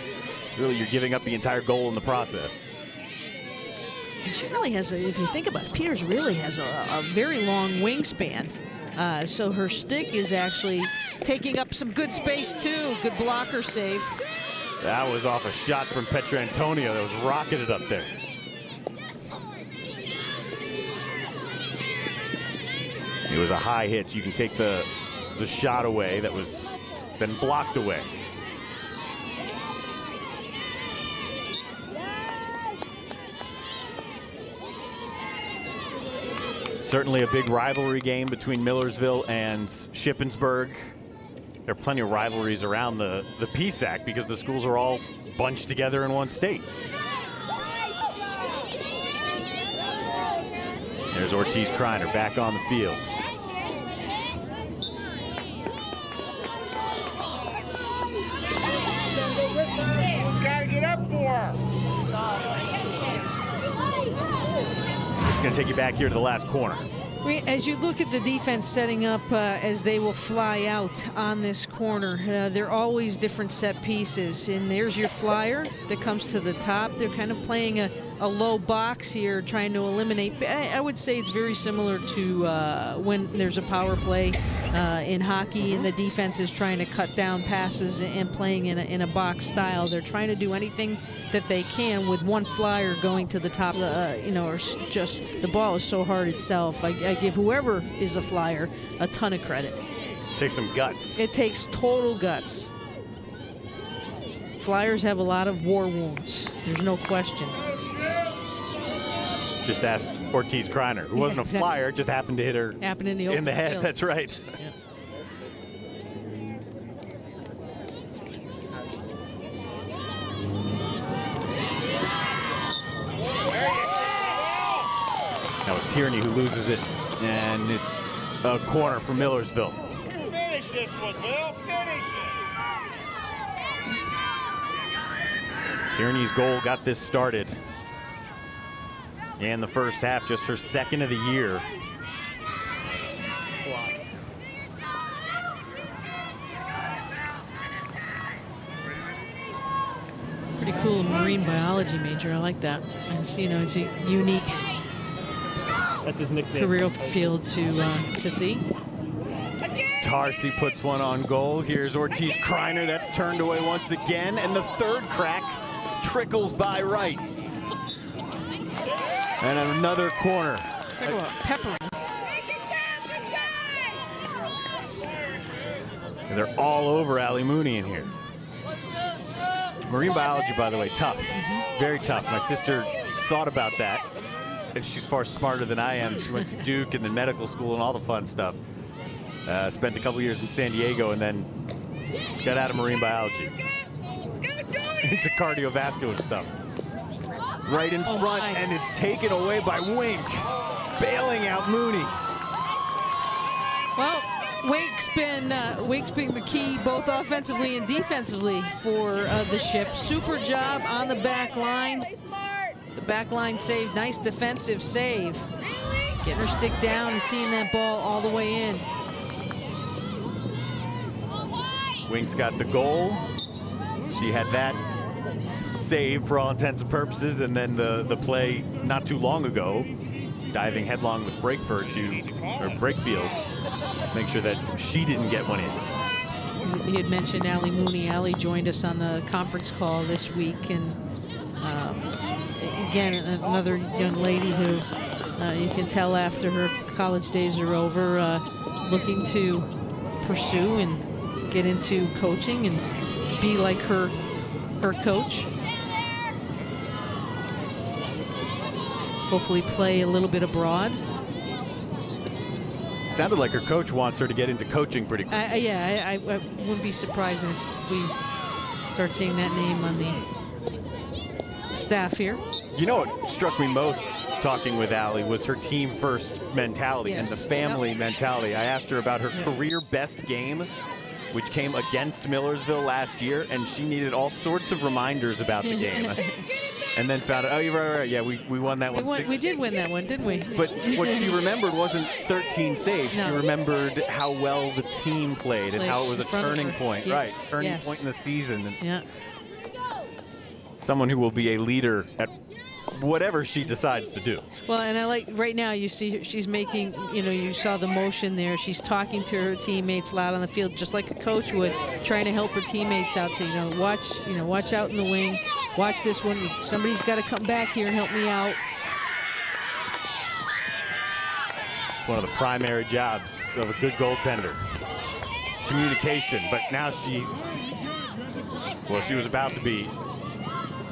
really you're giving up the entire goal in the process. And she really has, if you think about it, Peters really has a very long wingspan. So her stick is actually taking up some good space too. Good blocker save. That was off a shot from Petra Antonio that was rocketed up there. It was a high hit, so you can take the shot away that was then blocked away. Certainly a big rivalry game between Millersville and Shippensburg. There are plenty of rivalries around the PSAC because the schools are all bunched together in one state. There's Ortiz Kreiner back on the field. Gotta get up for her. It's going to take you back here to the last corner. As you look at the defense setting up as they will fly out on this corner, they're always different set pieces. And there's your flyer that comes to the top. They're kind of playing a low box here, trying to eliminate. I would say it's very similar to when there's a power play in hockey and the defense is trying to cut down passes and playing in a box style. They're trying to do anything that they can with one flyer going to the top. Or just the ball is so hard itself. I give whoever is a flyer a ton of credit. Takes some guts. It takes total guts. Flyers have a lot of war wounds. There's no question. Just ask Ortiz Kreiner, who wasn't a flyer, just happened to hit her in the head. Field. That's right. Yeah. That was Tierney who loses it, and it's a corner for Millersville. Finish this one, Bill. Finish it. Tierney's goal got this started. And the first half, just her second of the year. Pretty cool marine biology major. I like that. It's, it's a unique That's his nickname. career field to see. Tarsi puts one on goal. Here's Ortiz Kreiner. That's turned away once again. And the third crack trickles by right. And another corner. Pepper. They're all over Ali Mooney in here. Marine biology, by the way, tough. Very tough. My sister thought about that. And she's far smarter than I am. She went to Duke and then medical school and all the fun stuff. Spent a couple years in San Diego and then got out of marine biology. Into cardiovascular stuff. Right in front, and it's taken away by Wink, bailing out Mooney. Well, Wink's been the key both offensively and defensively for the Ship. Super job on the back line. The back line save, nice defensive save. Getting her stick down and seeing that ball all the way in. Wink's got the goal. She had that save for all intents and purposes, and then the play not too long ago, diving headlong with Brakefield, make sure that she didn't get one in. You had mentioned Ali Mooney. Ali joined us on the conference call this week, and again, another young lady who you can tell after her college days are over, looking to pursue and get into coaching and be like her coach. Hopefully play a little bit abroad. Sounded like her coach wants her to get into coaching pretty quick. I wouldn't be surprised if we start seeing that name on the staff here. You know what struck me most talking with Ali was her team first mentality and the family mentality. I asked her about her career best game, which came against Millersville last year, and she needed all sorts of reminders about the game. And then found out, oh, you're right, yeah, we won that one. We did win that one, didn't we? But what she remembered wasn't 13 saves. No. She remembered how well the team played and how it was a turning point. Yes. Right, turning point in the season. And yeah. Someone who will be a leader at whatever she decides to do. Well, and I like right now you see she's making, you saw the motion there. She's talking to her teammates loud on the field, just like a coach would, trying to help her teammates out. So, watch out in the wing. Watch this one. Somebody's got to come back here and help me out. One of the primary jobs of a good goaltender. Communication, but now she was about to be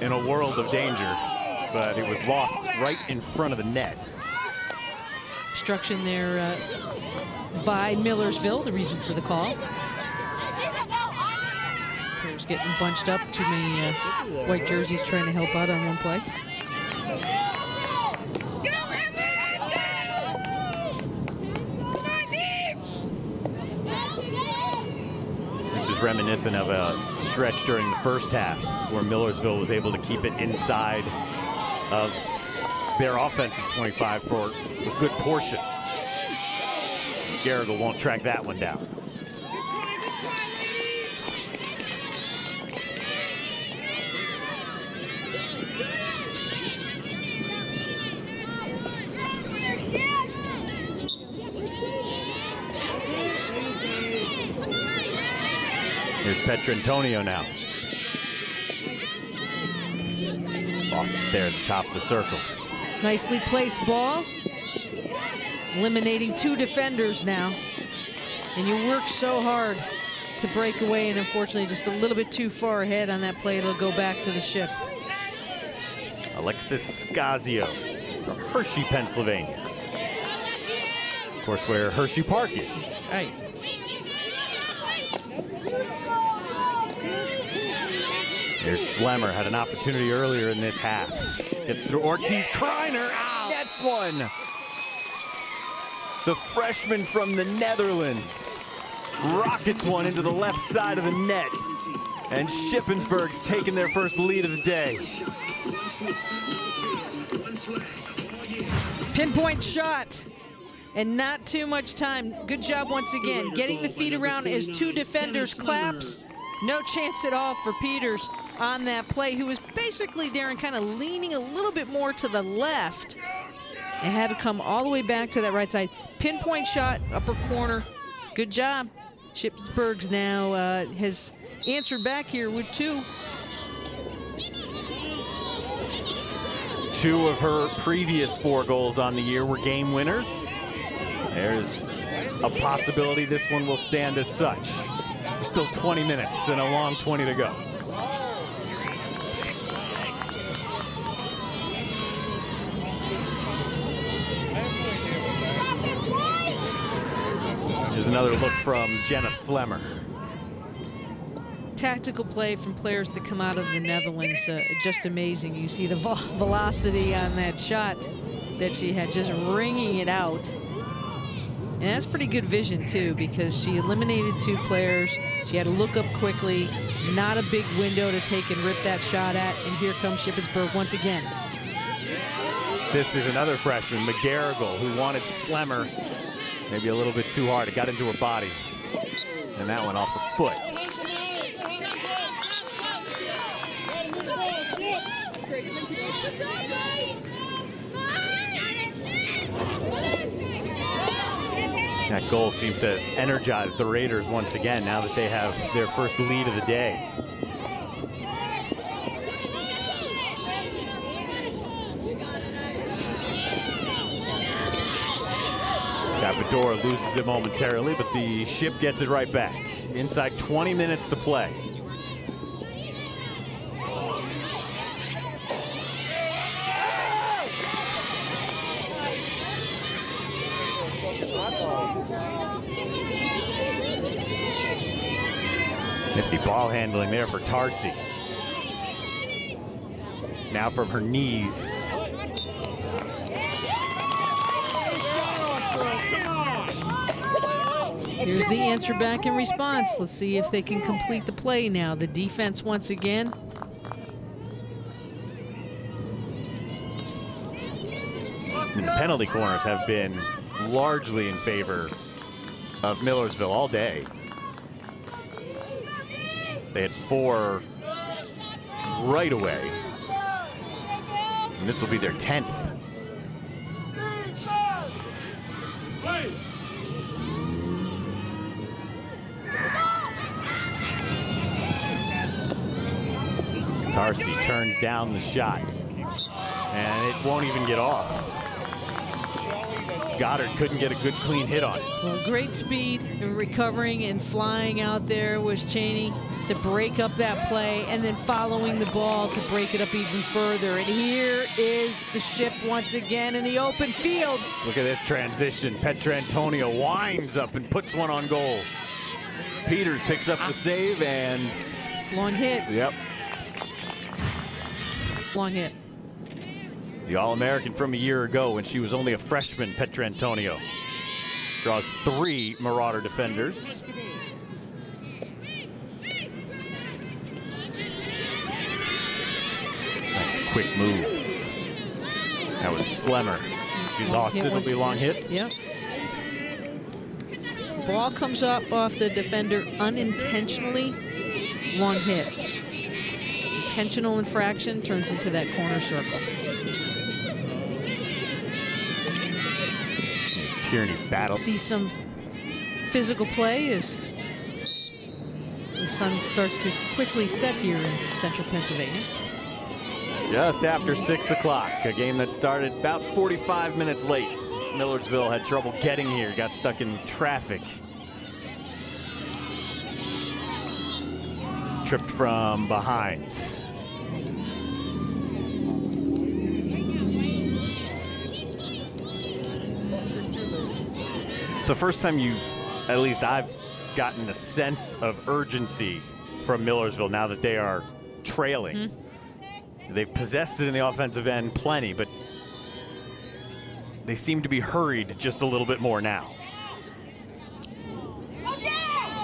in a world of danger, but it was lost right in front of the net. Obstruction there by Millersville, the reason for the call. Players getting bunched up, too many white jerseys trying to help out on one play. reminiscent of a stretch during the first half where Millersville was able to keep it inside of their offensive 25 for a good portion. Garrigle won't track that one down. Here's Petrantonio now. Lost it there at the top of the circle. Nicely placed ball. Eliminating 2 defenders now. And you work so hard to break away, and unfortunately just a little bit too far ahead on that play. It'll go back to the Ship. Alexis Scazio from Hershey, Pennsylvania. Of course, where Hershey Park is. Right. Here's Slemmer, had an opportunity earlier in this half. Gets through Ortiz. Kreiner, gets one. The freshman from the Netherlands rockets one into the left side of the net. And Shippensburg's taking their first lead of the day. Pinpoint shot. And not too much time. Good job once again. Getting the feet around as 2 defenders claps. No chance at all for Peters on that play, who was basically, Darren, kind of leaning a little bit more to the left and had to come all the way back to that right side. Pinpoint shot, upper corner. Good job. Shippensburg's now has answered back here with 2. 2 of her previous 4 goals on the year were game winners. There's a possibility this one will stand as such. There's still 20 minutes and a long 20 to go. Here's another look from Jenna Slemmer. Tactical play from players that come out of the Netherlands, just amazing. You see the velocity on that shot that she had, just ringing it out. And that's pretty good vision too, because she eliminated 2 players. She had to look up quickly, not a big window to take and rip that shot at, and here comes Shippensburg once again. This is another freshman, McGarrigle, who wanted Slemmer maybe a little bit too hard. It got into her body, and that one off the foot. That goal seems to energize the Raiders once again now that they have their first lead of the day. Capador loses it momentarily, but the Ship gets it right back. Inside 20 minutes to play. Nifty ball handling there for Tarsi. Now from her knees. Here's the answer back in response. Let's see if they can complete the play now. The defense once again. And the penalty corners have been largely in favor of Millersville all day. They had 4 right away. And this will be their 10th. Tarsi turns down the shot, and it won't even get off. Goddard couldn't get a good clean hit on it. Well, great speed and recovering and flying out there was Cheney to break up that play, and then following the ball to break it up even further. And here is the Ship once again in the open field. Look at this transition. Petrantonio winds up and puts one on goal. Peters picks up the save, and long hit. Yep. Long hit. The All-American from a year ago when she was only a freshman, Petrantonio. Draws 3 Marauder defenders. quick move. That was Slemmer. She lost it. It'll be a long hit. Yep. Ball comes up off the defender unintentionally. Long hit. Intentional infraction turns into that corner circle. Tierney battle. See some physical play as the sun starts to quickly set here in central Pennsylvania. Just after 6 o'clock, a game that started about 45 minutes late. Millersville had trouble getting here, got stuck in traffic. Tripped from behind. It's the first time at least I've gotten a sense of urgency from Millersville now that they are trailing. Mm-hmm. They've possessed it in the offensive end plenty, but they seem to be hurried just a little bit more now.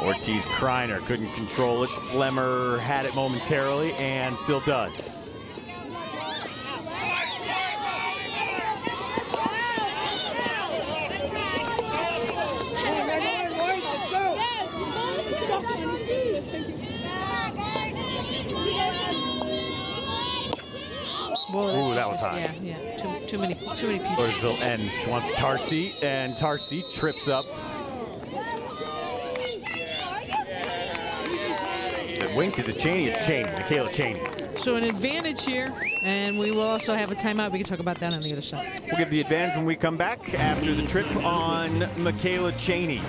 Ortiz Kreiner couldn't control it. Slemmer had it momentarily and still does. Ooh, that was high. Yeah. Too many people. Millersville and she wants Tarsi, and Tarsi trips up. The wink is it Cheney? It's Cheney, Michaela Cheney. So an advantage here, and we will also have a timeout. We can talk about that on the other side. We'll give the advantage when we come back after the trip on Michaela Cheney.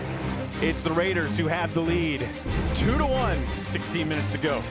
It's the Raiders who have the lead. 2-1, 16 minutes to go.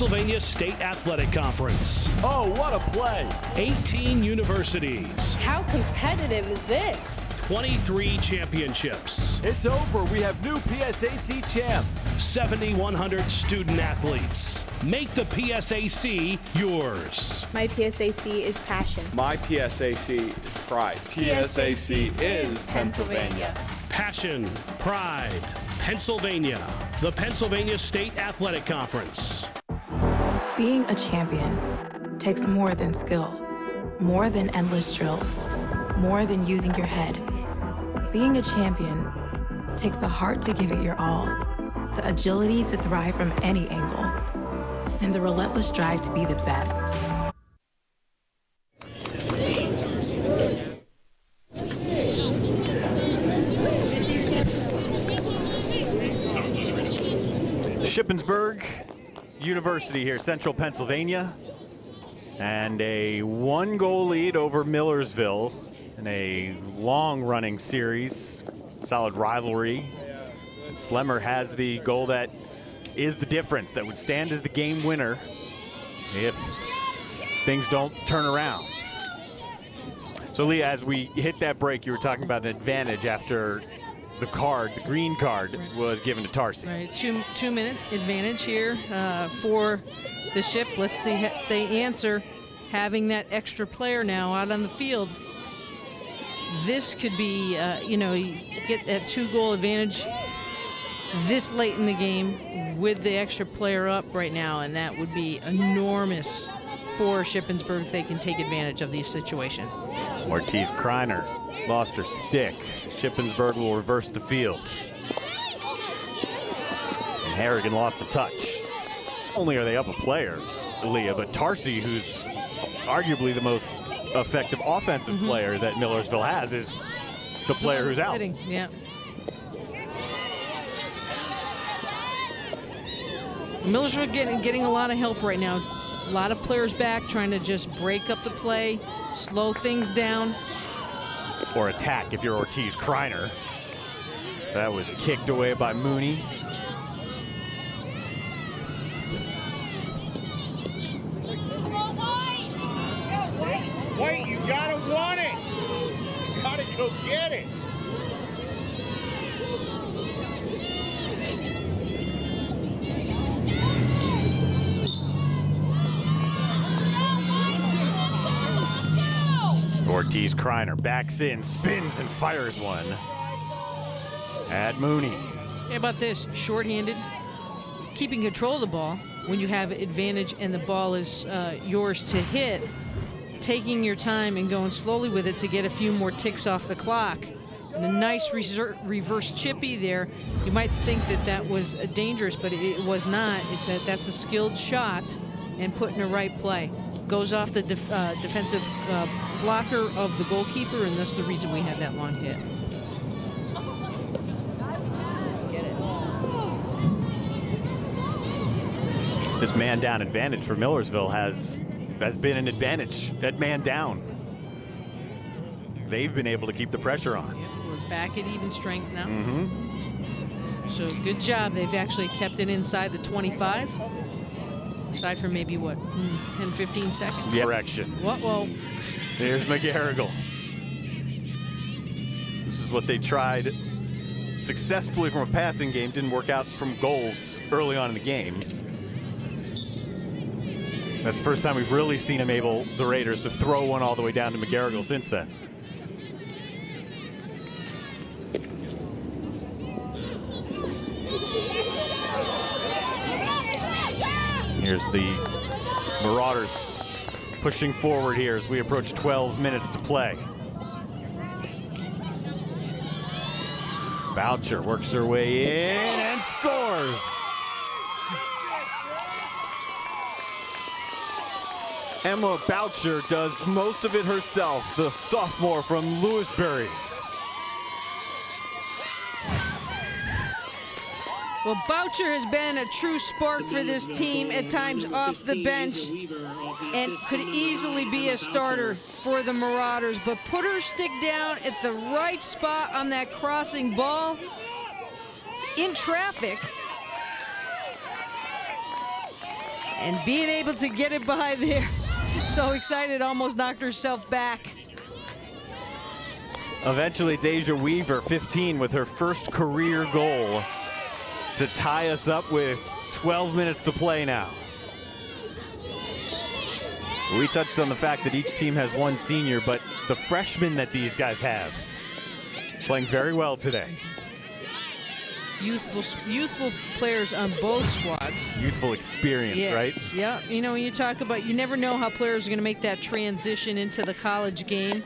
Pennsylvania State Athletic Conference. Oh, what a play. 18 universities. How competitive is this? 23 championships. It's over. We have new PSAC champs. 7,100 student athletes. Make the PSAC yours. My PSAC is passion. My PSAC is pride. PSAC is Pennsylvania. Passion, pride, Pennsylvania. The Pennsylvania State Athletic Conference. Being a champion takes more than skill, more than endless drills, more than using your head. Being a champion takes the heart to give it your all, the agility to thrive from any angle, and the relentless drive to be the best. Shippensburg University here, central Pennsylvania, and a 1-goal lead over Millersville in a long-running series, solid rivalry. And Slemmer has the goal that is the difference, that would stand as the game winner if things don't turn around. So Lee, as we hit that break, you were talking about an advantage after the green card was given to Tarsi. Right, two-minute advantage here for the Ship. Let's see if they answer having that extra player now out on the field. This could be, you get that 2-goal advantage this late in the game with the extra player up right now, and that would be enormous for Shippensburg if they can take advantage of these situations. Ortiz Kreiner lost her stick. Shippensburg will reverse the field. And Harrigan lost the touch. Not only are they up a player, Leah, but Tarsi, who's arguably the most effective offensive player that Millersville has, is the player who's out. Yeah. Millersville getting a lot of help right now. A lot of players back trying to just break up the play, slow things down. Or attack if you're Ortiz Kreiner. That was kicked away by Mooney. Wait, you gotta want it. You gotta go get it. Ortiz Kreiner backs in, spins, and fires one at Mooney. How about this? Short-handed, keeping control of the ball when you have advantage and the ball is yours to hit, taking your time and going slowly with it to get a few more ticks off the clock. And a nice reverse chippy there. You might think that that was dangerous, but it was not. That's a skilled shot and put in the right play. Goes off the defensive blocker of the goalkeeper, and that's the reason we had that long hit. This man down advantage for Millersville has been an advantage. That man down. They've been able to keep the pressure on. We're back at even strength now. So good job. They've actually kept it inside the 25. Aside from maybe, what, 10, 15 seconds? Correction. Whoa. There's McGarrigle. This is what they tried successfully from a passing game. Didn't work out from goals early on in the game. That's the first time we've really seen him able, the Raiders, to throw one all the way down to McGarrigle since then. Here's the Marauders pushing forward here as we approach 12 minutes to play. Boucher works her way in and scores. Emma Boucher does most of it herself, the sophomore from Lewisberry. Well, Boucher has been a true spark for this team, at times off the bench, and could easily be a starter for the Marauders, but put her stick down at the right spot on that crossing ball in traffic, and being able to get it by there. So excited, almost knocked herself back. Eventually, it's Asia Weaver, 15, with her first career goal to tie us up with 12 minutes to play now. We touched on the fact that each team has one senior, but the freshmen that these guys have playing very well today. Youthful players on both squads. Youthful experience, yes. Right? Yeah, you know, when you talk about, you never know how players are going to make that transition into the college game.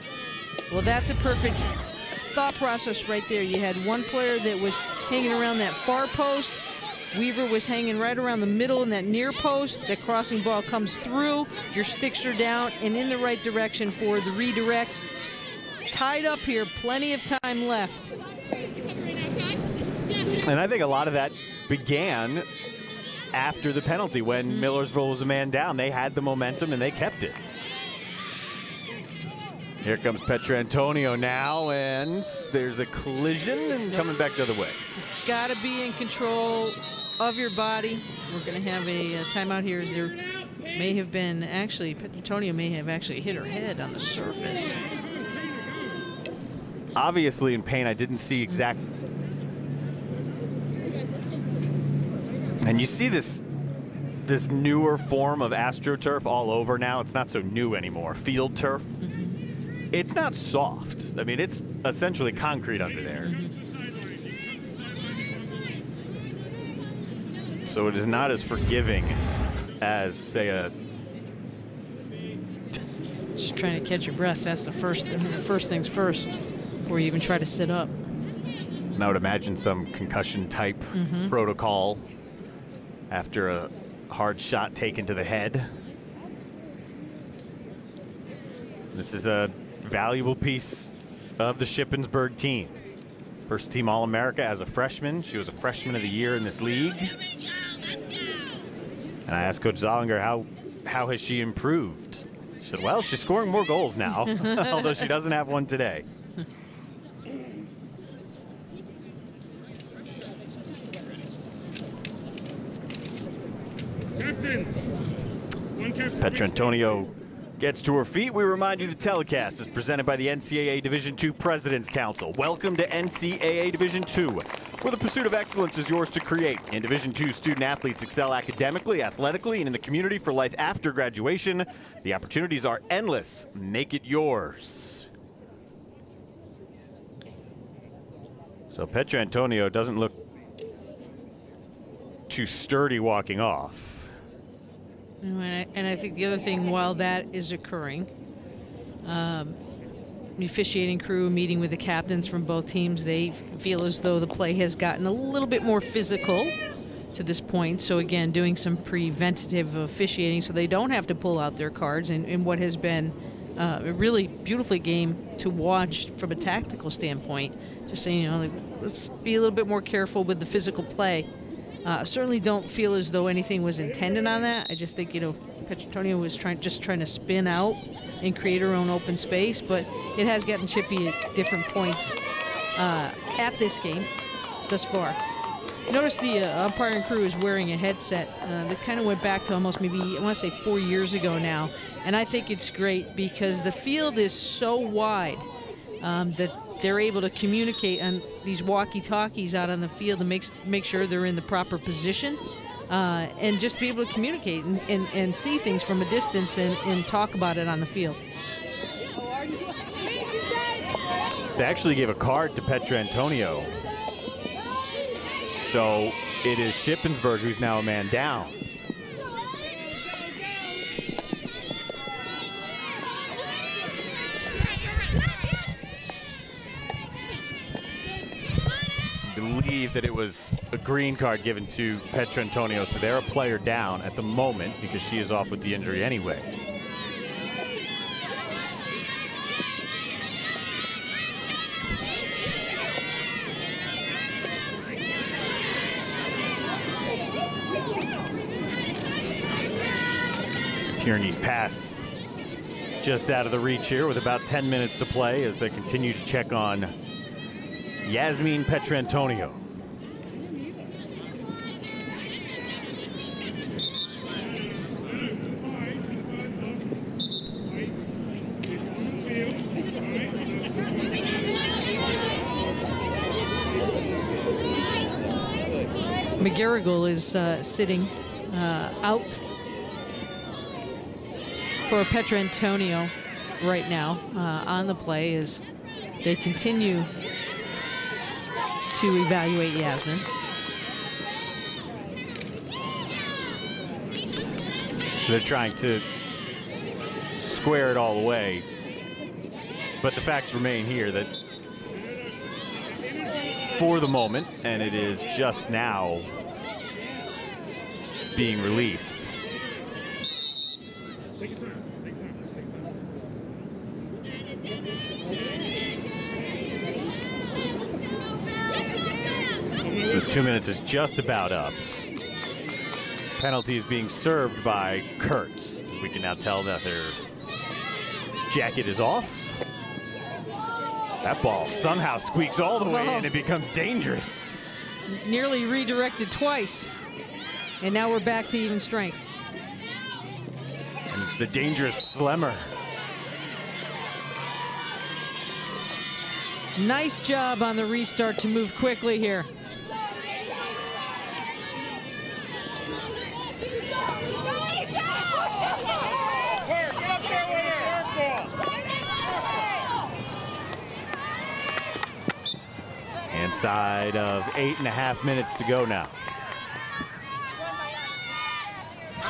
Well, that's a perfect thought process right there. You had one player that was hanging around that far post. Weaver was hanging right around the middle in that near post. That crossing ball comes through. Your sticks are down and in the right direction for the redirect. Tied up here, plenty of time left. And I think a lot of that began after the penalty when Millersville was a man down. They had the momentum and they kept it. Here comes Petrantonio now, and there's a collision and coming back the other way. Got to be in control of your body. We're going to have a timeout here, as there may have been, actually, Petrantonio may have actually hit her head on the surface. Obviously in pain. I didn't see exact. And you see this newer form of AstroTurf all over now. It's not so new anymore. Field turf. It's not soft. I mean, it's essentially concrete under there. So it is not as forgiving as, say, a... Just trying to catch your breath. That's the first things first before you even try to sit up. And I would imagine some concussion type protocol after a hard shot taken to the head. This is a valuable piece of the Shippensburg team. First team All-America as a freshman. She was a freshman of the year in this league. And I asked Coach Zollinger, how has she improved? She said, well, she's scoring more goals now, although she doesn't have one today. As Petrantonio gets to her feet, we remind you the telecast is presented by the NCAA Division II President's Council. Welcome to NCAA Division II, where the pursuit of excellence is yours to create. In Division II, student athletes excel academically, athletically, and in the community for life after graduation. The opportunities are endless. Make it yours. So Petrantonio doesn't look too sturdy walking off. And I think the other thing, while that is occurring, the officiating crew meeting with the captains from both teams, they feel as though the play has gotten a little bit more physical to this point. So again, doing some preventative officiating so they don't have to pull out their cards in what has been a really beautiful game to watch from a tactical standpoint. Just saying, you know, like, let's be a little bit more careful with the physical play. Certainly don't feel as though anything was intended on that. I just think, you know, Petrantonio was trying to spin out and create her own open space, but it has gotten chippy at different points at this game thus far. Notice the umpiring crew is wearing a headset. They kind of went back to almost maybe, I want to say 4 years ago now, and I think it's great because the field is so wide that they're able to communicate on these walkie-talkies out on the field to make sure they're in the proper position and just be able to communicate and see things from a distance and talk about it on the field. They actually gave a card to Petrantonio. So it is Shippensburg who's now a man down. I believe that it was a green card given to Petrantonio, so they're a player down at the moment because she is off with the injury anyway. Tierney's pass just out of the reach here with about 10 minutes to play as they continue to check on Yasmin Petrantonio. McGarrigle is sitting out for Petrantonio right now on the play as they continue to evaluate Yasmin. They're trying to square it all away, but the facts remain here that for the moment, and it is just now being released. So 2 minutes is just about up. Penalty is being served by Kurtz. We can now tell that their jacket is off. That ball somehow squeaks all the way in and becomes dangerous. Nearly redirected twice. And now we're back to even strength. And it's the dangerous Slemmer. Nice job on the restart to move quickly here. Inside of 8.5 minutes to go now.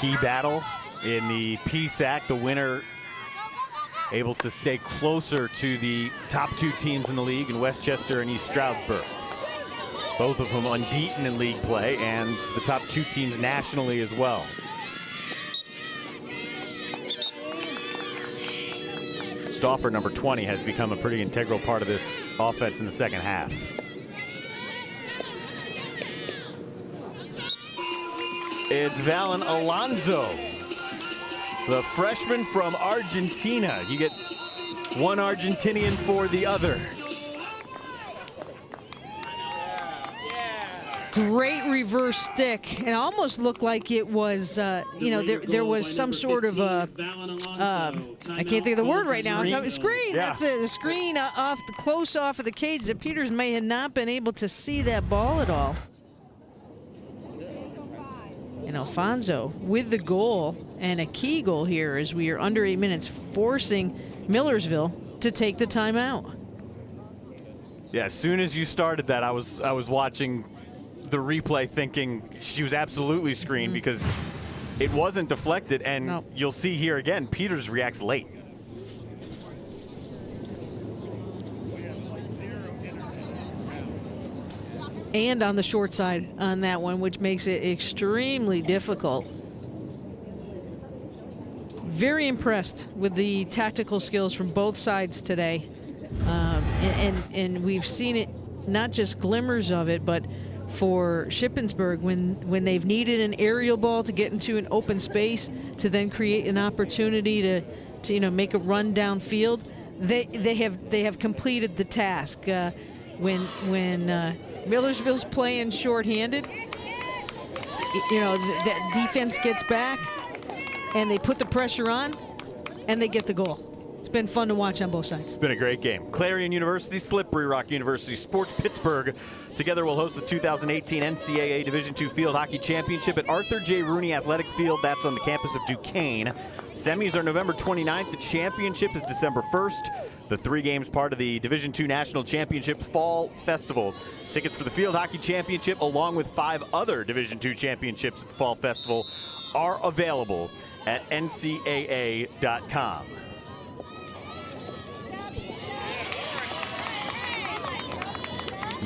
Key battle in the PSAC. The winner able to stay closer to the top two teams in the league in Westchester and East Stroudsburg. Both of them unbeaten in league play and the top two teams nationally as well. Stauffer, number 20, has become a pretty integral part of this offense in the second half. It's Valen Alonso, the freshman from Argentina. You get one Argentinian for the other. Great reverse stick. It almost looked like it was, you know, there was some sort of a, I can't think of the word right now. Screen. Yeah. That's it. The screen close off of the cage that Peters may have not been able to see that ball at all. And Alfonso with the goal, and a key goal here as we are under 8 minutes, forcing Millersville to take the timeout. Yeah, as soon as you started that, I was watching the replay thinking she was absolutely screened because it wasn't deflected, and you'll see here again, Peters reacts late. And on the short side on that one, which makes it extremely difficult. Very impressed with the tactical skills from both sides today. And we've seen it, not just glimmers of it, but for Shippensburg, when they've needed an aerial ball to get into an open space to then create an opportunity to you know, make a run downfield, they have completed the task. When Millersville's playing shorthanded, you know, that defense gets back and they put the pressure on and they get the goal. It's been fun to watch on both sides. It's been a great game. Clarion University, Slippery Rock University, Sports Pittsburgh together will host the 2018 NCAA Division II Field Hockey Championship at Arthur J. Rooney Athletic Field. That's on the campus of Duquesne. Semis are November 29th. The championship is December 1st. The 3 games part of the Division II National Championship Fall Festival. Tickets for the Field Hockey Championship, along with 5 other Division II championships at the Fall Festival, are available at ncaa.com.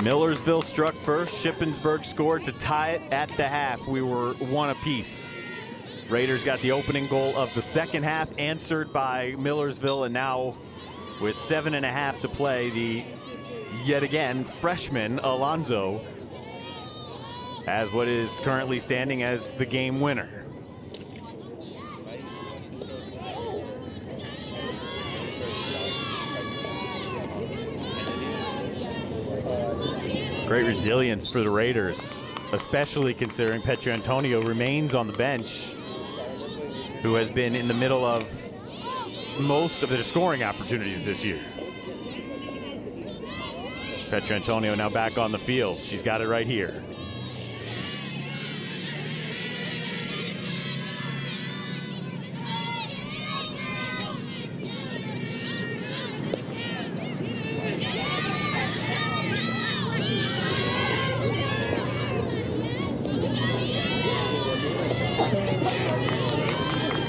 Millersville struck first. Shippensburg scored to tie it at the half. We were 1 apiece. Raiders got the opening goal of the second half, answered by Millersville, and now with 7.5 to play, the yet again freshman Alonso as what is currently standing as the game winner. Great resilience for the Raiders, especially considering Petrantonio remains on the bench, who has been in the middle of most of their scoring opportunities this year. Petrantonio now back on the field. She's got it right here.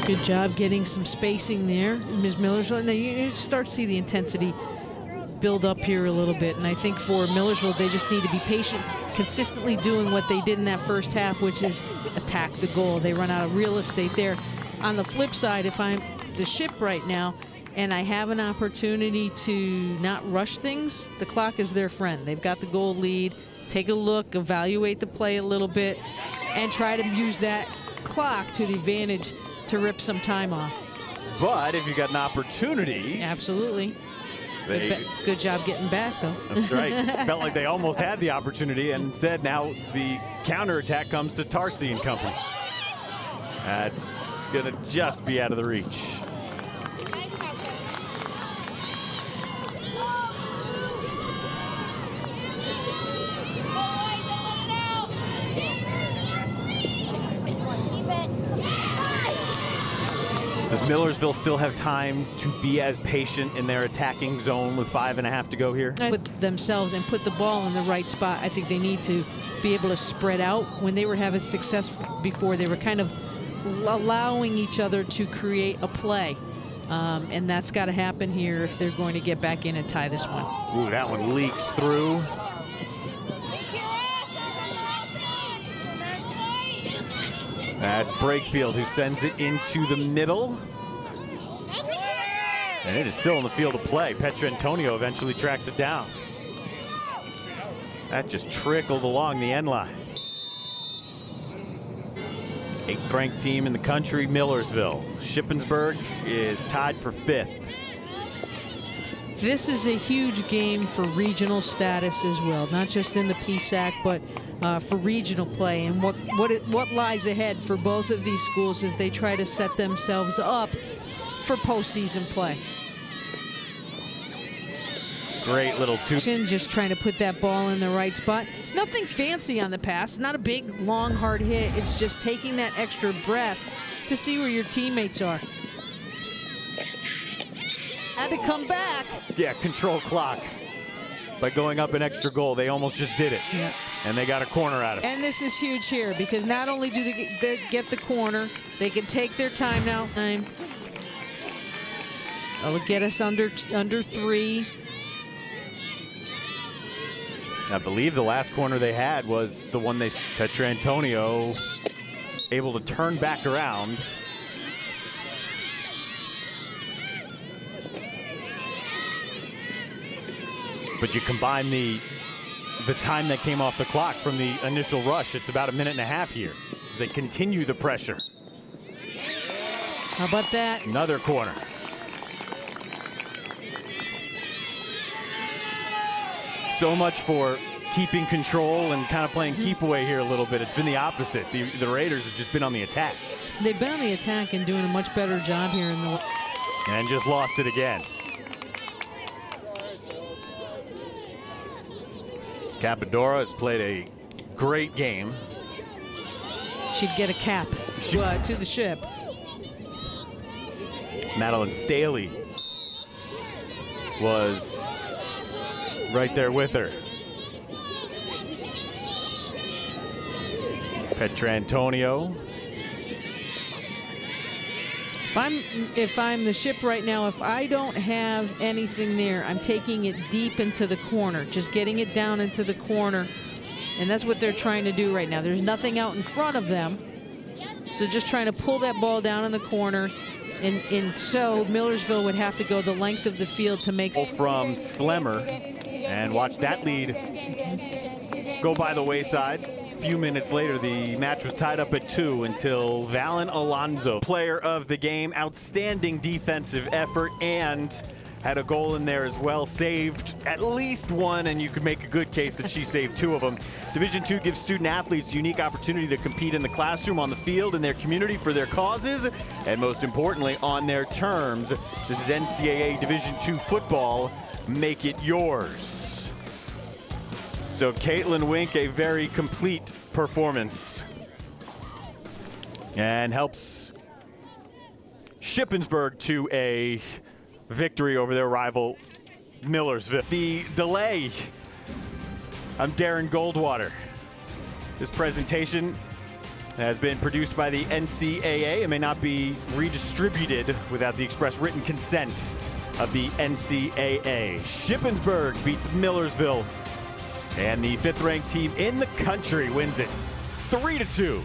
Good job getting some spacing there, Ms. Millersville. And then you start to see the intensity build up here a little bit. And I think for Millersville, they just need to be patient, consistently doing what they did in that first half, which is attack the goal. They run out of real estate there. On the flip side, if I'm the Ship right now and I have an opportunity to not rush things, the clock is their friend. They've got the goal lead. Take a look, evaluate the play a little bit, and try to use that clock to the advantage to rip some time off. But if you got an opportunity, absolutely. Good job getting back, though. That's right. Felt like they almost had the opportunity, and instead now the counterattack comes to Tarsi and company. That's gonna just be out of the reach. Does Millersville still have time to be as patient in their attacking zone with 5.5 to go here? Put themselves and put the ball in the right spot. I think they need to be able to spread out. When they were having success before, they were kind of allowing each other to create a play. And that's got to happen here if they're going to get back in and tie this one. Ooh, that one leaks through. That's Brakefield who sends it into the middle. And it is still in the field of play. Petrantonio eventually tracks it down. That just trickled along the end line. 8th-ranked team in the country, Millersville. Shippensburg is tied for 5th. This is a huge game for regional status as well, not just in the PSAC, but for regional play. And what lies ahead for both of these schools as they try to set themselves up for postseason play. Great little two. Just trying to put that ball in the right spot. Nothing fancy on the pass, not a big, long, hard hit. It's just taking that extra breath to see where your teammates are. Had to come back. Yeah, control clock. By going up an extra goal, they almost just did it. Yeah. And they got a corner out of it. And this is huge here because not only do they get the corner, they can take their time now. That'll get us under 3. I believe the last corner they had was the one Petrantonio able to turn back around. But you combine the time that came off the clock from the initial rush, it's about a minute and a half here as they continue the pressure. How about that? Another corner. So much for keeping control and kind of playing keep away here a little bit. It's been the opposite. The Raiders have just been on the attack. They've been on the attack and doing a much better job here in the... And just lost it again. Capadora has played a great game. She'd get a cap to the ship. Madeline Staley was right there with her. Petrantonio. If I'm the ship right now, if I don't have anything there, I'm taking it deep into the corner, just getting it down into the corner. And that's what they're trying to do right now. There's nothing out in front of them. So just trying to pull that ball down in the corner. And so Millersville would have to go the length of the field to make... From Slemmer. And watch that lead go by the wayside. A few minutes later, the match was tied up at 2 until Valen Alonso, player of the game, outstanding defensive effort, and had a goal in there as well, saved at least one, and you could make a good case that she saved 2 of them. Division II gives student athletes a unique opportunity to compete in the classroom, on the field, in their community for their causes, and most importantly, on their terms. This is NCAA Division II football. Make it yours. So Caitlin Wink, a very complete performance, and helps Shippensburg to a victory over their rival Millersville. The delay. I'm Darren Goldwater. This presentation has been produced by the NCAA and may not be redistributed without the express written consent of the NCAA. Shippensburg beats Millersville, and the 5th-ranked team in the country wins it 3-2.